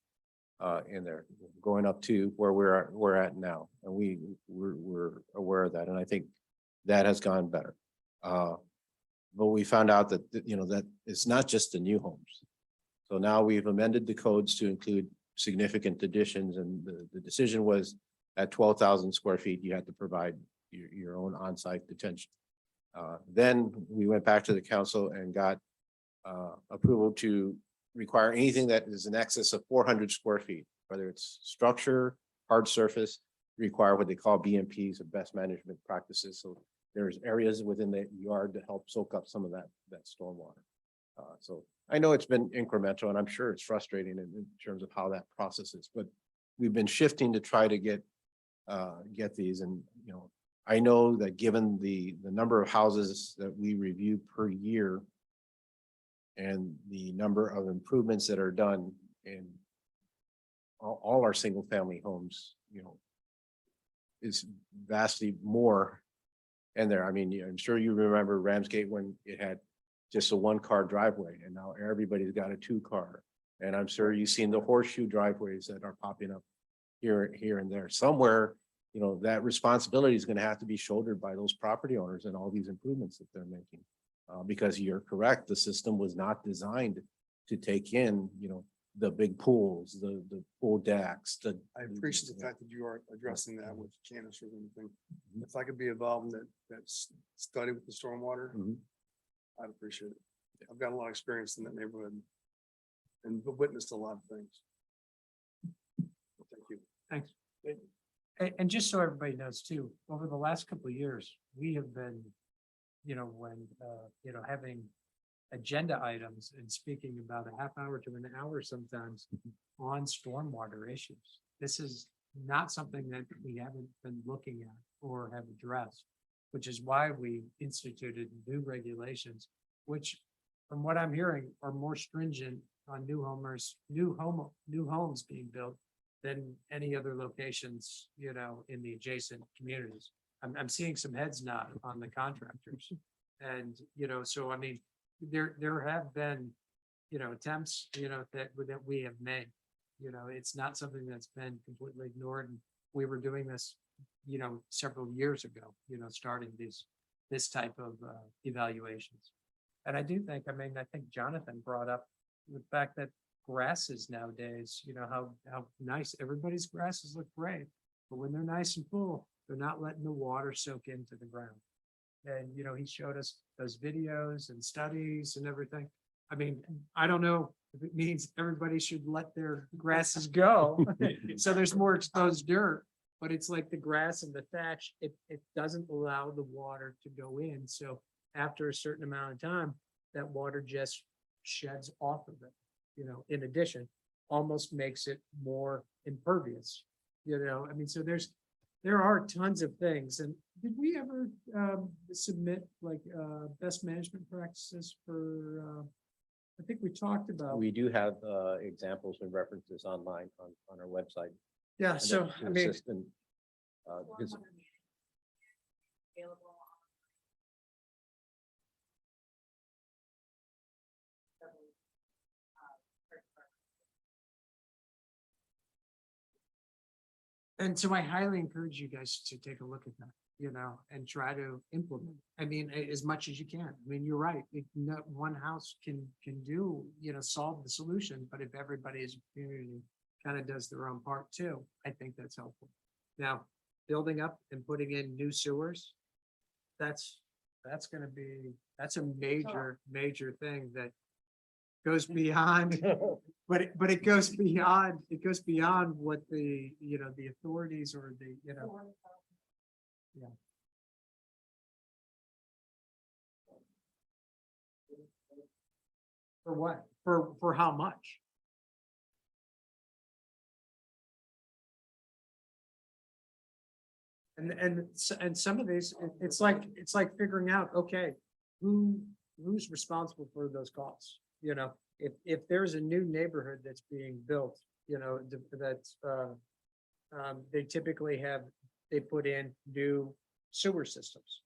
C: In there, going up to where we're at now, and we're aware of that, and I think that has gone better. But we found out that, you know, that it's not just the new homes. So now we've amended the codes to include significant additions, and the decision was at 12,000 square feet, you had to provide your own on-site detention. Then we went back to the council and got approval to require anything that is in excess of 400 square feet, whether it's structure, hard surface, require what they call BMPs, or best management practices. So there's areas within the yard to help soak up some of that stormwater. So I know it's been incremental, and I'm sure it's frustrating in terms of how that process is, but we've been shifting to try to get these. And, you know, I know that given the number of houses that we review per year, and the number of improvements that are done in all our single family homes, you know, is vastly more in there. I mean, I'm sure you remember Ramsgate when it had just a 1-car driveway, and now everybody's got a 2-car. And I'm sure you've seen the horseshoe driveways that are popping up here and there. Somewhere, you know, that responsibility is going to have to be shouldered by those property owners and all these improvements that they're making. Because you're correct, the system was not designed to take in, you know, the big pools, the pool decks.
K: I appreciate the fact that you are addressing that with canisters and everything. If I could be involved in that study with the stormwater, I'd appreciate it. I've got a lot of experience in that neighborhood and witnessed a lot of things. Thank you.
A: Thanks. And just so everybody knows too, over the last couple of years, we have been, you know, when, you know, having agenda items and speaking about a half hour to an hour sometimes on stormwater issues. This is not something that we haven't been looking at or have addressed, which is why we instituted new regulations, which from what I'm hearing are more stringent on new homes being built than any other locations, you know, in the adjacent communities. I'm seeing some heads nod on the contractors. And, you know, so I mean, there have been, you know, attempts, you know, that we have made. You know, it's not something that's been completely ignored. And we were doing this, you know, several years ago, you know, starting this type of evaluations. And I do think, I mean, I think Jonathan brought up the fact that grasses nowadays, you know, how nice everybody's grasses look great, but when they're nice and full, they're not letting the water soak into the ground. And, you know, he showed us those videos and studies and everything. I mean, I don't know if it means everybody should let their grasses go. So there's more exposed dirt, but it's like the grass and the thatch, it doesn't allow the water to go in. So after a certain amount of time, that water just sheds off of it, you know, in addition, almost makes it more impervious. You know, I mean, so there are tons of things. And did we ever submit like best management practices for I think we talked about.
C: We do have examples and references online on our website.
A: Yeah,
C: and
A: so
C: that to
A: I mean,
C: assist in, because
A: and so I highly encourage you guys to take a look at that, you know, and try to implement. I mean, as much as you can. I mean, you're right. Not one house can do, you know, solve the solution, but if everybody as a community kind of does their own part too, I think that's helpful. Now, building up and putting in new sewers, that's gonna be, that's a major thing that goes beyond, but it goes beyond what the, you know, the authorities or the, you know. Yeah. For what? For how much? And some of these, it's like figuring out, okay, who's responsible for those costs? You know, if there's a new neighborhood that's being built, you know, that's, they typically they put in new sewer systems,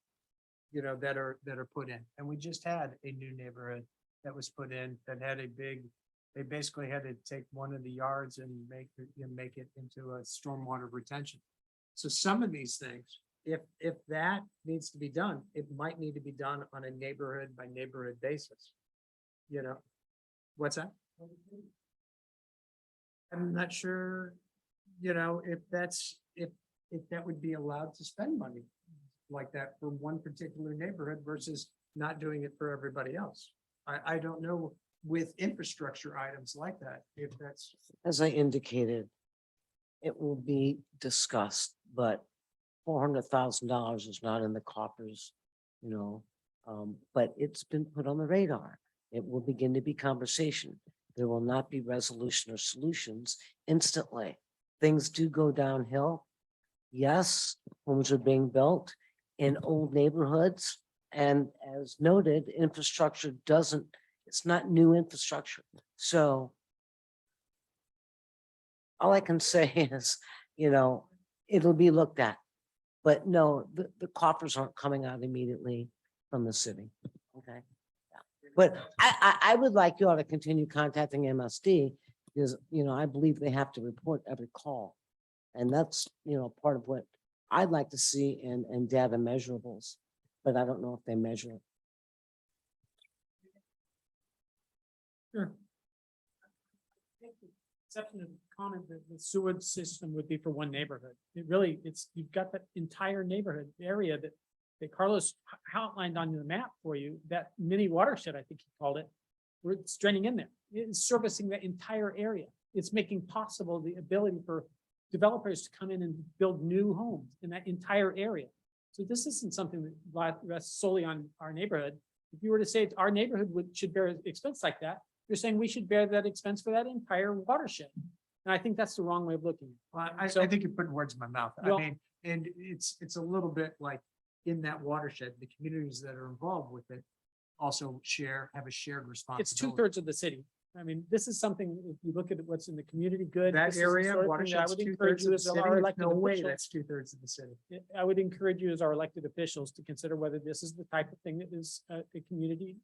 A: you know, that are put in. And we just had a new neighborhood that was put in that had they basically had to take one of the yards and make it into a stormwater retention. So some of these things, if that needs to be done, it might need to be done on a neighborhood by neighborhood basis. You know, what's that? I'm not sure, you know, if that would be allowed to spend money like that for one particular neighborhood versus not doing it for everybody else. I don't know with infrastructure items like that, if that's.
J: As I indicated, it will be discussed, but $400,000 is not in the coffers, you know, but it's been put on the radar. It will begin to be conversation. There will not be resolution or solutions instantly. Things do go downhill. Yes, homes are being built in old neighborhoods. And as noted, infrastructure it's not new infrastructure. So all I can say is, you know, it'll be looked at. But no, the coffers aren't coming out immediately from the city. Okay. Yeah. But I would like you all to continue contacting MSD because, you know, I believe they have to report every call. And that's, you know, part of what I'd like to see in data measurables, but I don't know if they measure it.
H: Sure. Exception of comment that the sewage system would be for one neighborhood. It really, you've got that entire neighborhood area that Carlos outlined on the map for you, that mini watershed, I think he called it, where it's draining in there. It's servicing the entire area. It's making possible the ability for developers to come in and build new homes in that entire area. So this isn't something that rests solely on our neighborhood. If you were to say our neighborhood should bear an expense like that, you're saying we should bear that expense for that entire watershed. And I think that's the wrong way of looking.
A: Well, I
H: So-
A: think you're putting words in my mouth. I
H: Well-
A: mean, and it's a little bit like in that watershed, the communities that are involved with it also have a shared responsibility.
H: It's 2/3 of the city. I mean, this is something, if you look at what's in the community good.
A: That
H: this is the
A: area,
H: sort of thing that I
A: watershed's
H: would
A: 2/3
H: encourage you
A: of the
H: as
A: city.
H: our
A: There's
H: elected
A: no way
H: officials.
A: that's 2/3 of the city.
H: I would encourage you as our elected officials to consider whether this is the type of thing that is a community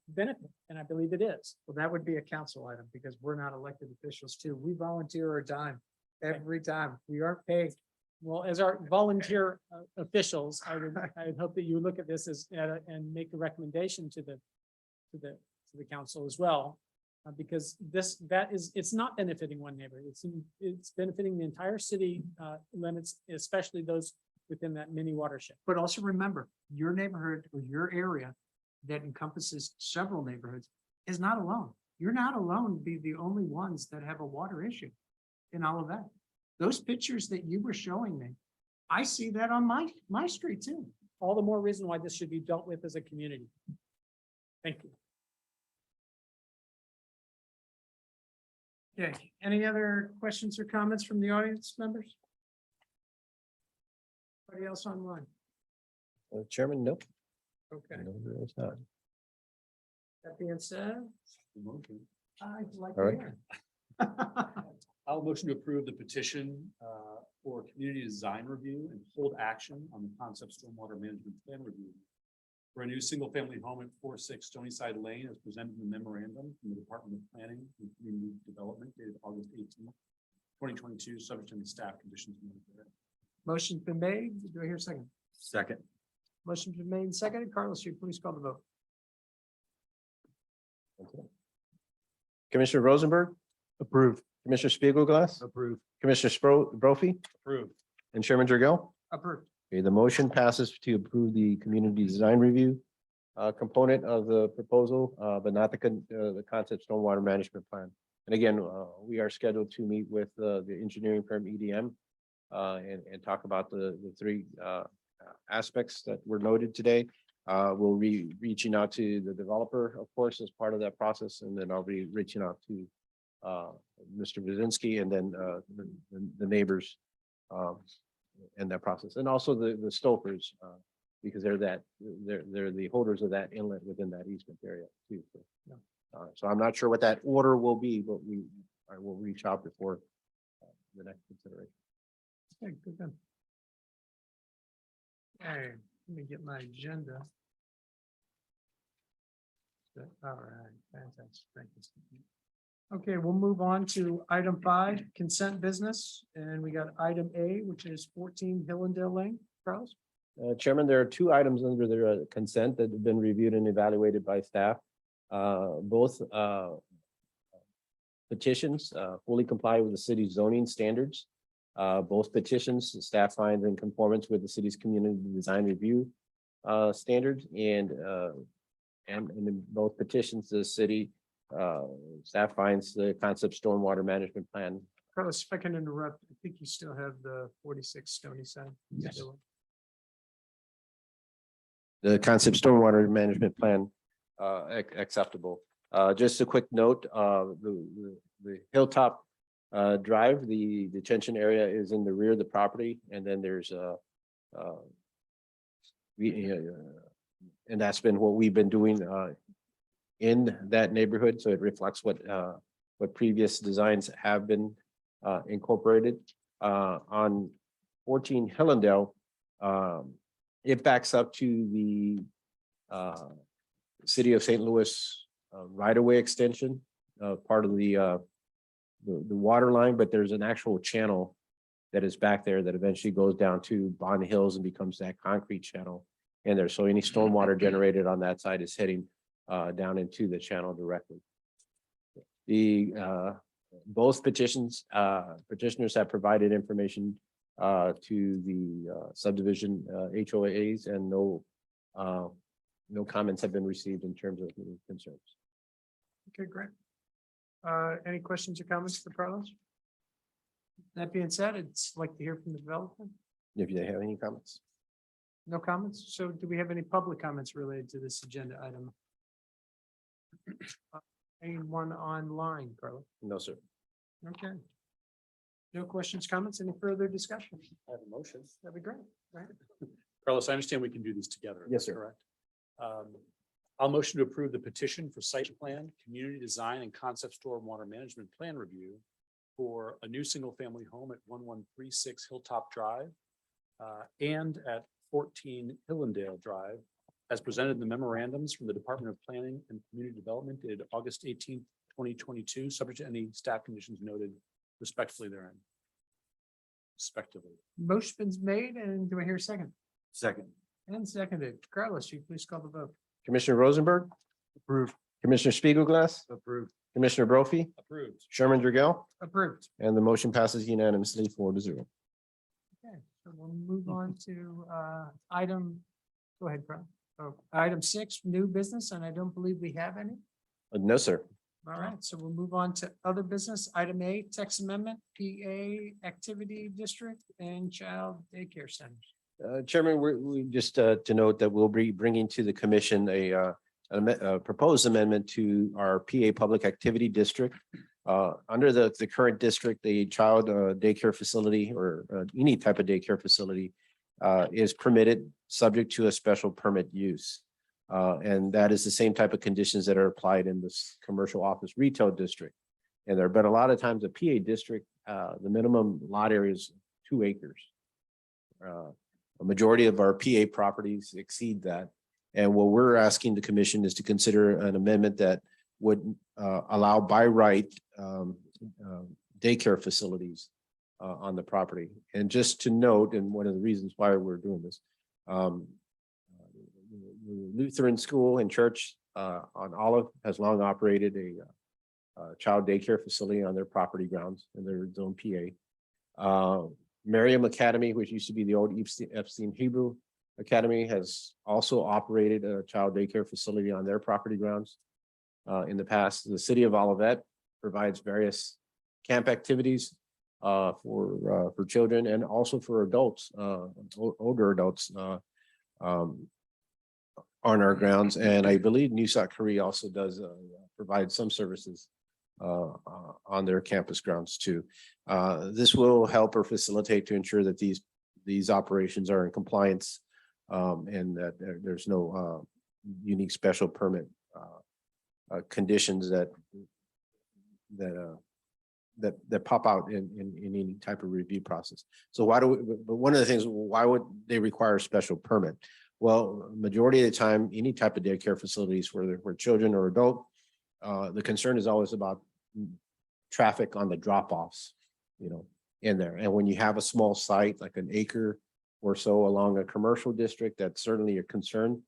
H: benefit, and I believe it is.
A: Well, that would be a council item because we're not elected officials too. We volunteer our time every time. We aren't paid.
H: Well, as our volunteer officials, I would hope that you look at this as and make a recommendation to the council as well. Because it's not benefiting one neighborhood. It's benefiting the entire city limits, especially those within that mini watershed.
A: But also remember, your neighborhood or your area that encompasses several neighborhoods is not alone. You're not alone to be the only ones that have a water issue in all of that. Those pictures that you were showing me, I see that on my street too.
H: All the more reason why this should be dealt with as a community. Thank you.
A: Okay, any other questions or comments from the audience members? Anybody else online?
C: Chairman, no.
A: Okay,
C: No, there is not.
A: that being said, I'd like
C: All
A: to
C: right.
A: hear.
B: I'll motion to approve the petition for community design review and hold action on the concept stormwater management plan review for a new single-family home at 46 Stonyside Lane as presented in the memorandum from the Department of Planning and Community Development dated August 18, 2022, subject to the staff conditions.
A: Motion's been made. Do I hear a second?
F: Second.
A: Motion's been made and seconded. Carlos, you please call the vote.
C: Commissioner Rosenberg? Approved. Commissioner Spiegelglass?
F: Approved.
C: Commissioner Brophy?
B: Approved.
C: And Chairman Dragell?
A: Approved.
C: Okay, the motion passes to approve the community design review component of the proposal, but not the concept stormwater management plan. And again, we are scheduled to meet with the engineering firm EDM and talk about the three aspects that were noted today. We'll be reaching out to the developer, of course, as part of that process, and then I'll be reaching out to Mr. Brzezinski and then the neighbors in that process, and also the Stokers, because they're the holders of that inlet within that easement area too. So I'm not sure what that order will be, but I will reach out before the next consideration.
A: Okay, good then. Okay, let me get my agenda. All right, fantastic. Thank you. Okay, we'll move on to item 5, consent business, and we got item A, which is 14 Hillendale Lane. Carlos?
C: Chairman, there are 2 items under the consent that have been reviewed and evaluated by staff. Both petitions fully comply with the city's zoning standards. Both petitions, the staff finds in conformance with the city's community design review standards, and in both petitions, the city staff finds the concept stormwater management plan.
A: Carlos, if I can interrupt, I think you still have the 46 Stony Side.
C: Yes.
A: Still.
C: The concept stormwater management plan acceptable. Just a quick note, the Hilltop Drive, the detention area is in the rear of the property, and then there's and that's been what we've been doing in that neighborhood, so it reflects what previous designs have been incorporated. On 14 Hillendale, it backs up to the city of St. Louis right-of-way extension, part of the water line, but there's an actual channel that is back there that eventually goes down to Bond Hills and becomes that concrete channel in there. So any stormwater generated on that side is heading down into the channel directly. Both petitioners have provided information to the subdivision HOAs, and no comments have been received in terms of any concerns.
A: Okay, great. Any questions or comments for Carlos? That being said, it's like to hear from the developer.
C: If you have any comments.
A: No comments? So do we have any public comments related to this agenda item? Anyone online, Carlos?
C: No, sir.
A: Okay. No questions, comments, any further discussion?
B: I have a motion.
A: That'd be great, right?
B: Carlos, I understand we can do this together.
C: Yes, sir.
B: Correct. I'll motion to approve the petition for site plan, community design, and concept stormwater management plan review for a new single-family home at 1136 Hilltop Drive and at 14 Hillendale Drive, as presented in the memorandums from the Department of Planning and Community Development dated August 18th, 2022, subject to any staff conditions noted respectively therein. Respectively.
A: Motion's made, and do I hear a second?
F: Second.
A: And seconded. Carlos, you please call the vote.
C: Commissioner Rosenberg?
F: Approved.
C: Commissioner Spiegelglass?
F: Approved.
C: Commissioner Brophy?
B: Approved.
C: Chairman Dragell?
A: Approved.
C: And the motion passes unanimously 4-0.
A: Okay, so we'll move on to item Go ahead, Carl. Oh, item 6, new business, and I don't believe we have any.
C: No, sir.
A: All right, so we'll move on to other business. Item 8, text amendment, PA Activity District and Child Daycare Centers.
C: Chairman, we just to note that we'll be bringing to the commission a proposed amendment to our PA Public Activity District. Under the current district, the child daycare facility or any type of daycare facility is permitted subject to a special permit use. And that is the same type of conditions that are applied in this commercial office retail district. And there, but a lot of times a PA district, the minimum lot area is 2 acres. A majority of our PA properties exceed that. And what we're asking the commission is to consider an amendment that would allow by right daycare facilities on the property. And just to note, and one of the reasons why we're doing this, Lutheran School and Church on Olive has long operated a child daycare facility on their property grounds in their zone PA. Miriam Academy, which used to be the old Epstein Hebrew Academy, has also operated a child daycare facility on their property grounds. In the past, the city of Olivet provides various camp activities for children and also for adults, older adults on our grounds. And I believe New South Korea also does provide some services on their campus grounds too. This will help or facilitate to ensure that these operations are in compliance and that there's no unique special permit conditions that pop out in any type of review process. So why do we, but one of the things, why would they require a special permit? Well, majority of the time, any type of daycare facilities where children or adult, the concern is always about traffic on the drop-offs, in there. And when you have a small site, like an acre or so along a commercial district, that's certainly a concern.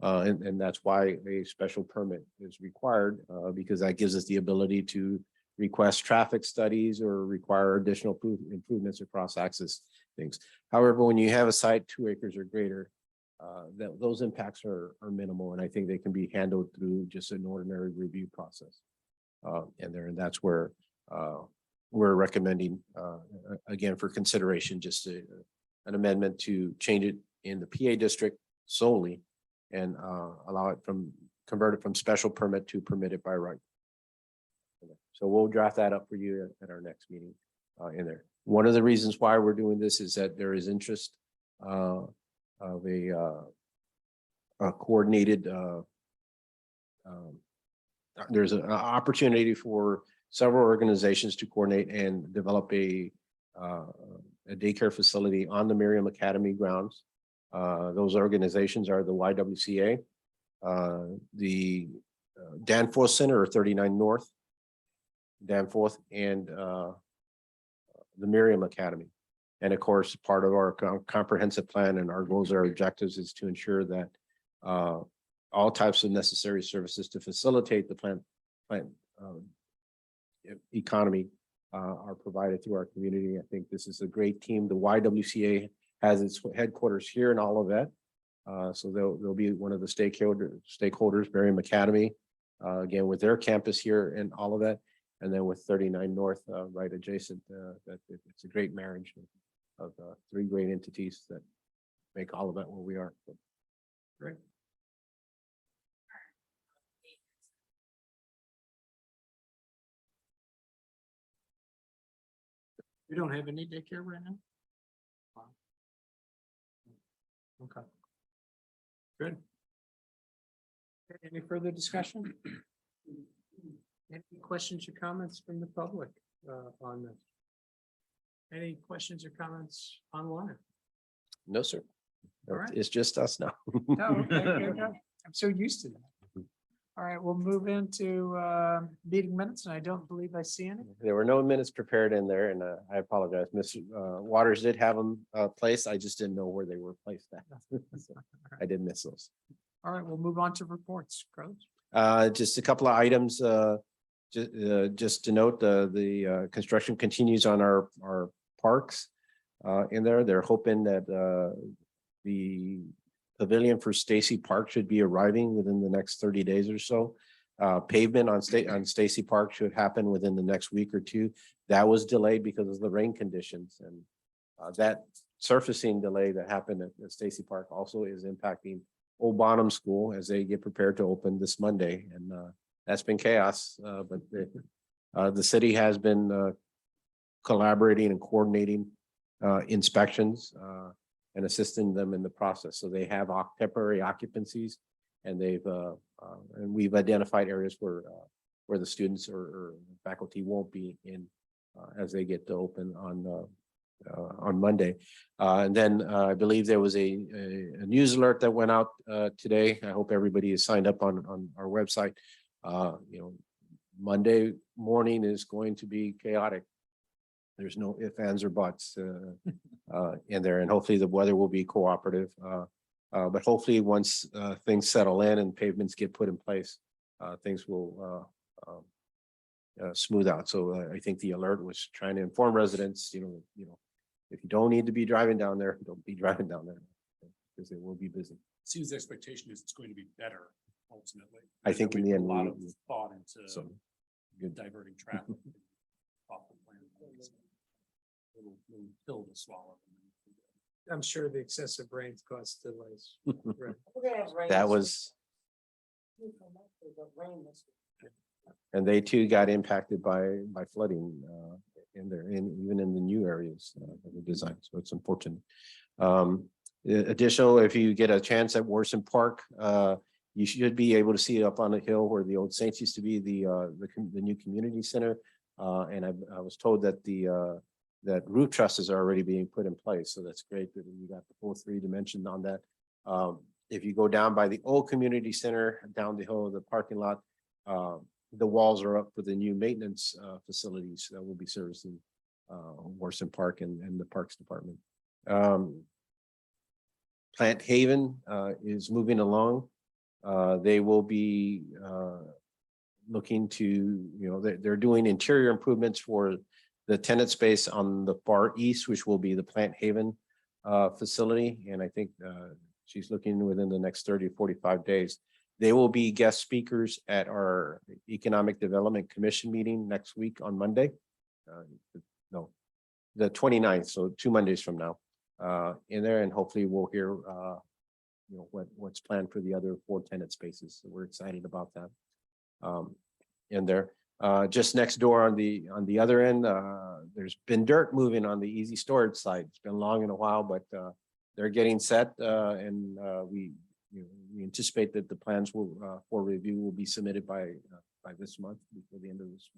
C: And that's why a special permit is required, because that gives us the ability to request traffic studies or require additional improvements across access things. However, when you have a site 2 acres or greater, that those impacts are minimal, and I think they can be handled through just an ordinary review process. And that's where we're recommending, again, for consideration, just an amendment to change it in the PA district solely and allow it convert it from special permit to permitted by right. So we'll draft that up for you at our next meeting in there. One of the reasons why we're doing this is that there is interest of a coordinated, there's an opportunity for several organizations to coordinate and develop a daycare facility on the Miriam Academy grounds. Those organizations are the YWCA, the Danforth Center or 39 North, Danforth, and the Miriam Academy. And of course, part of our comprehensive plan and our goals, our objectives is to ensure that all types of necessary services to facilitate the plant economy are provided through our community. I think this is a great team. The YWCA has its headquarters here in Olivet. So they'll be one of the stakeholders, Miriam Academy, again, with their campus here in Olivet, and then with 39 North, right adjacent. That it's a great marriage of 3 great entities that make Olivet where we are. Great.
A: You don't have any daycare right now? Wow. Okay. Good. Any further discussion? Any questions or comments from the public on this? Any questions or comments online?
C: No, sir.
A: All right.
C: It's just us now.
A: No, okay, good, good. I'm so used to that. All right, we'll move into meeting minutes, and I don't believe I see any.
C: There were no minutes prepared in there, and I apologize. Mr. Waters did have them placed. I just didn't know where they were placed at. So I did miss those.
A: All right, we'll move on to reports. Carlos?
C: Just a couple of items. Just to note, the construction continues on our parks in there. They're hoping that the pavilion for Stacy Park should be arriving within the next 30 days or so. Pavement on Stacy Park should happen within the next week or two. That was delayed because of the rain conditions, and that surfacing delay that happened at Stacy Park also is impacting Old Bonham School as they get prepared to open this Monday, and that's been chaos. But the city has been collaborating and coordinating inspections and assisting them in the process. So they have temporary occupancies, and and we've identified areas where the students or faculty won't be in as they get to open on Monday. And then I believe there was a news alert that went out today. I hope everybody is signed up on our website. Monday morning is going to be chaotic. There's no ifs, ands, or buts in there, and hopefully the weather will be cooperative. But hopefully once things settle in and pavements get put in place, things will smooth out. So I think the alert was trying to inform residents, if you don't need to be driving down there, don't be driving down there because it will be busy.
B: Seems the expectation is it's going to be better ultimately.
C: I think in the end,
B: A lot of
C: we-
B: thought into
C: So good.
B: diverting traffic. off the plan. Little pill to swallow.
A: I'm sure the excessive rains caused delays.
C: That was, and they too got impacted by flooding even in the new areas of the design. So it's unfortunate. Additional, if you get a chance at Worson Park, you should be able to see up on the hill where the old Saints used to be, the new community center. And I was told that that roof trusses are already being put in place. So that's great that you got the full 3 dimension on that. If you go down by the old community center, down the hill of the parking lot, the walls are up for the new maintenance facilities that will be servicing Worson Park and the Parks Department. Plant Haven is moving along. They will be looking to, they're doing interior improvements for the tenant space on the far east, which will be the Plant Haven facility. And I think she's looking within the next 30 to 45 days. They will be guest speakers at our Economic Development Commission meeting next week on Monday. No, the 29th, so 2 Mondays from now in there. And hopefully we'll hear what's planned for the other 4 tenant spaces. So we're excited about that in there. Just next door on the other end, there's been dirt moving on the easy storage side. It's been long in a while, but they're getting set, and we anticipate that the plans will for review will be submitted by this month, before the end of this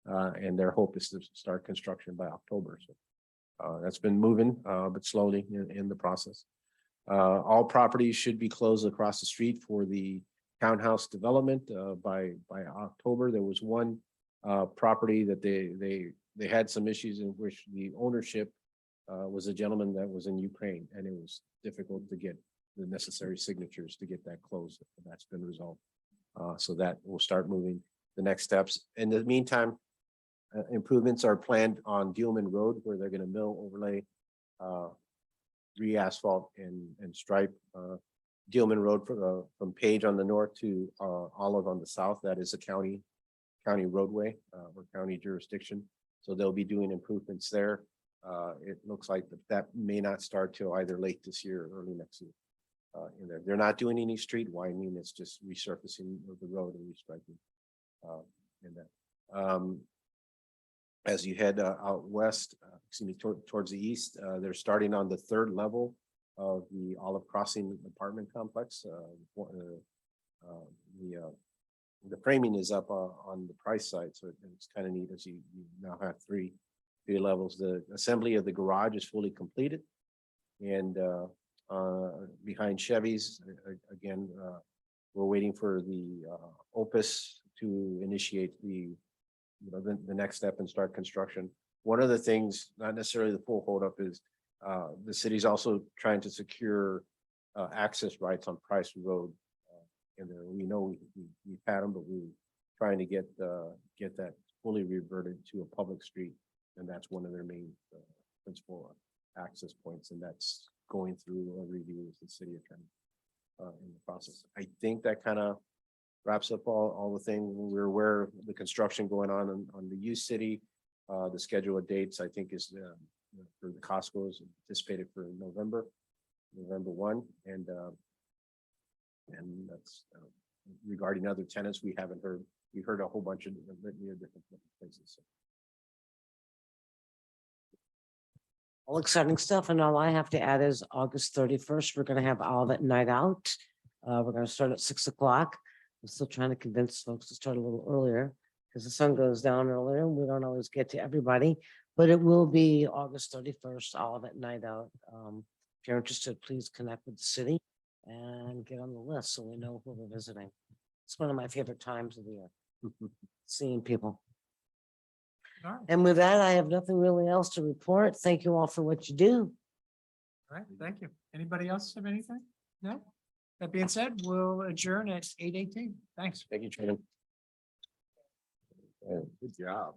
C: month. And their hope is to start construction by October. So that's been moving, but slowly in the process. All properties should be closed across the street for the townhouse development by October. There was one property that they had some issues in which the ownership was a gentleman that was in Ukraine, and it was difficult to get the necessary signatures to get that closed. That's been resolved. So that will start moving the next steps. In the meantime, improvements are planned on Dealman Road, where they're going to mill, overlay, re-asphalt and stripe Dealman Road from Page on the north to Olive on the south. That is a county roadway or county jurisdiction. So they'll be doing improvements there. It looks like that may not start till either late this year or early next year. In there, they're not doing any street widening. It's just resurfacing of the road and restriping in that. As you head out west, towards the east, they're starting on the 3rd level of the Olive Crossing apartment complex. The framing is up on the Price side, so it's kind of neat as you now have three levels. The assembly of the garage is fully completed, and behind Chevy's again, we're waiting for the Opus to initiate the next step and start construction. One of the things, not necessarily the full holdup, is the city's also trying to secure access rights on Price Road. And we know we've had them, but we're trying to get that fully reverted to a public street, and that's one of their main principal access points, and that's going through a review with the city attorney in the process. I think that kind of wraps up all the things. We're aware of the construction going on the U City. The schedule of dates, I think, is for the Costco is anticipated for November 1, and that's regarding other tenants, we haven't heard. We heard a whole bunch of different places. So.
J: All exciting stuff, and all I have to add is August 31st, we're gonna have all that night out. We're gonna start at 6 o'clock. I'm still trying to convince folks to start a little earlier because the sun goes down earlier and we don't always get to everybody, but it will be August 31st, all that night out. If you're interested, please connect with the city and get on the list so we know who we're visiting. It's one of my favorite times of the year, seeing people.
A: All right,
J: And with that, I have nothing really else to report. Thank you all for what you do.
A: all right, thank you. Anybody else have anything? No? That being said, we'll adjourn at 8:18. Thanks.
C: Thank you, Chairman.
F: Good job.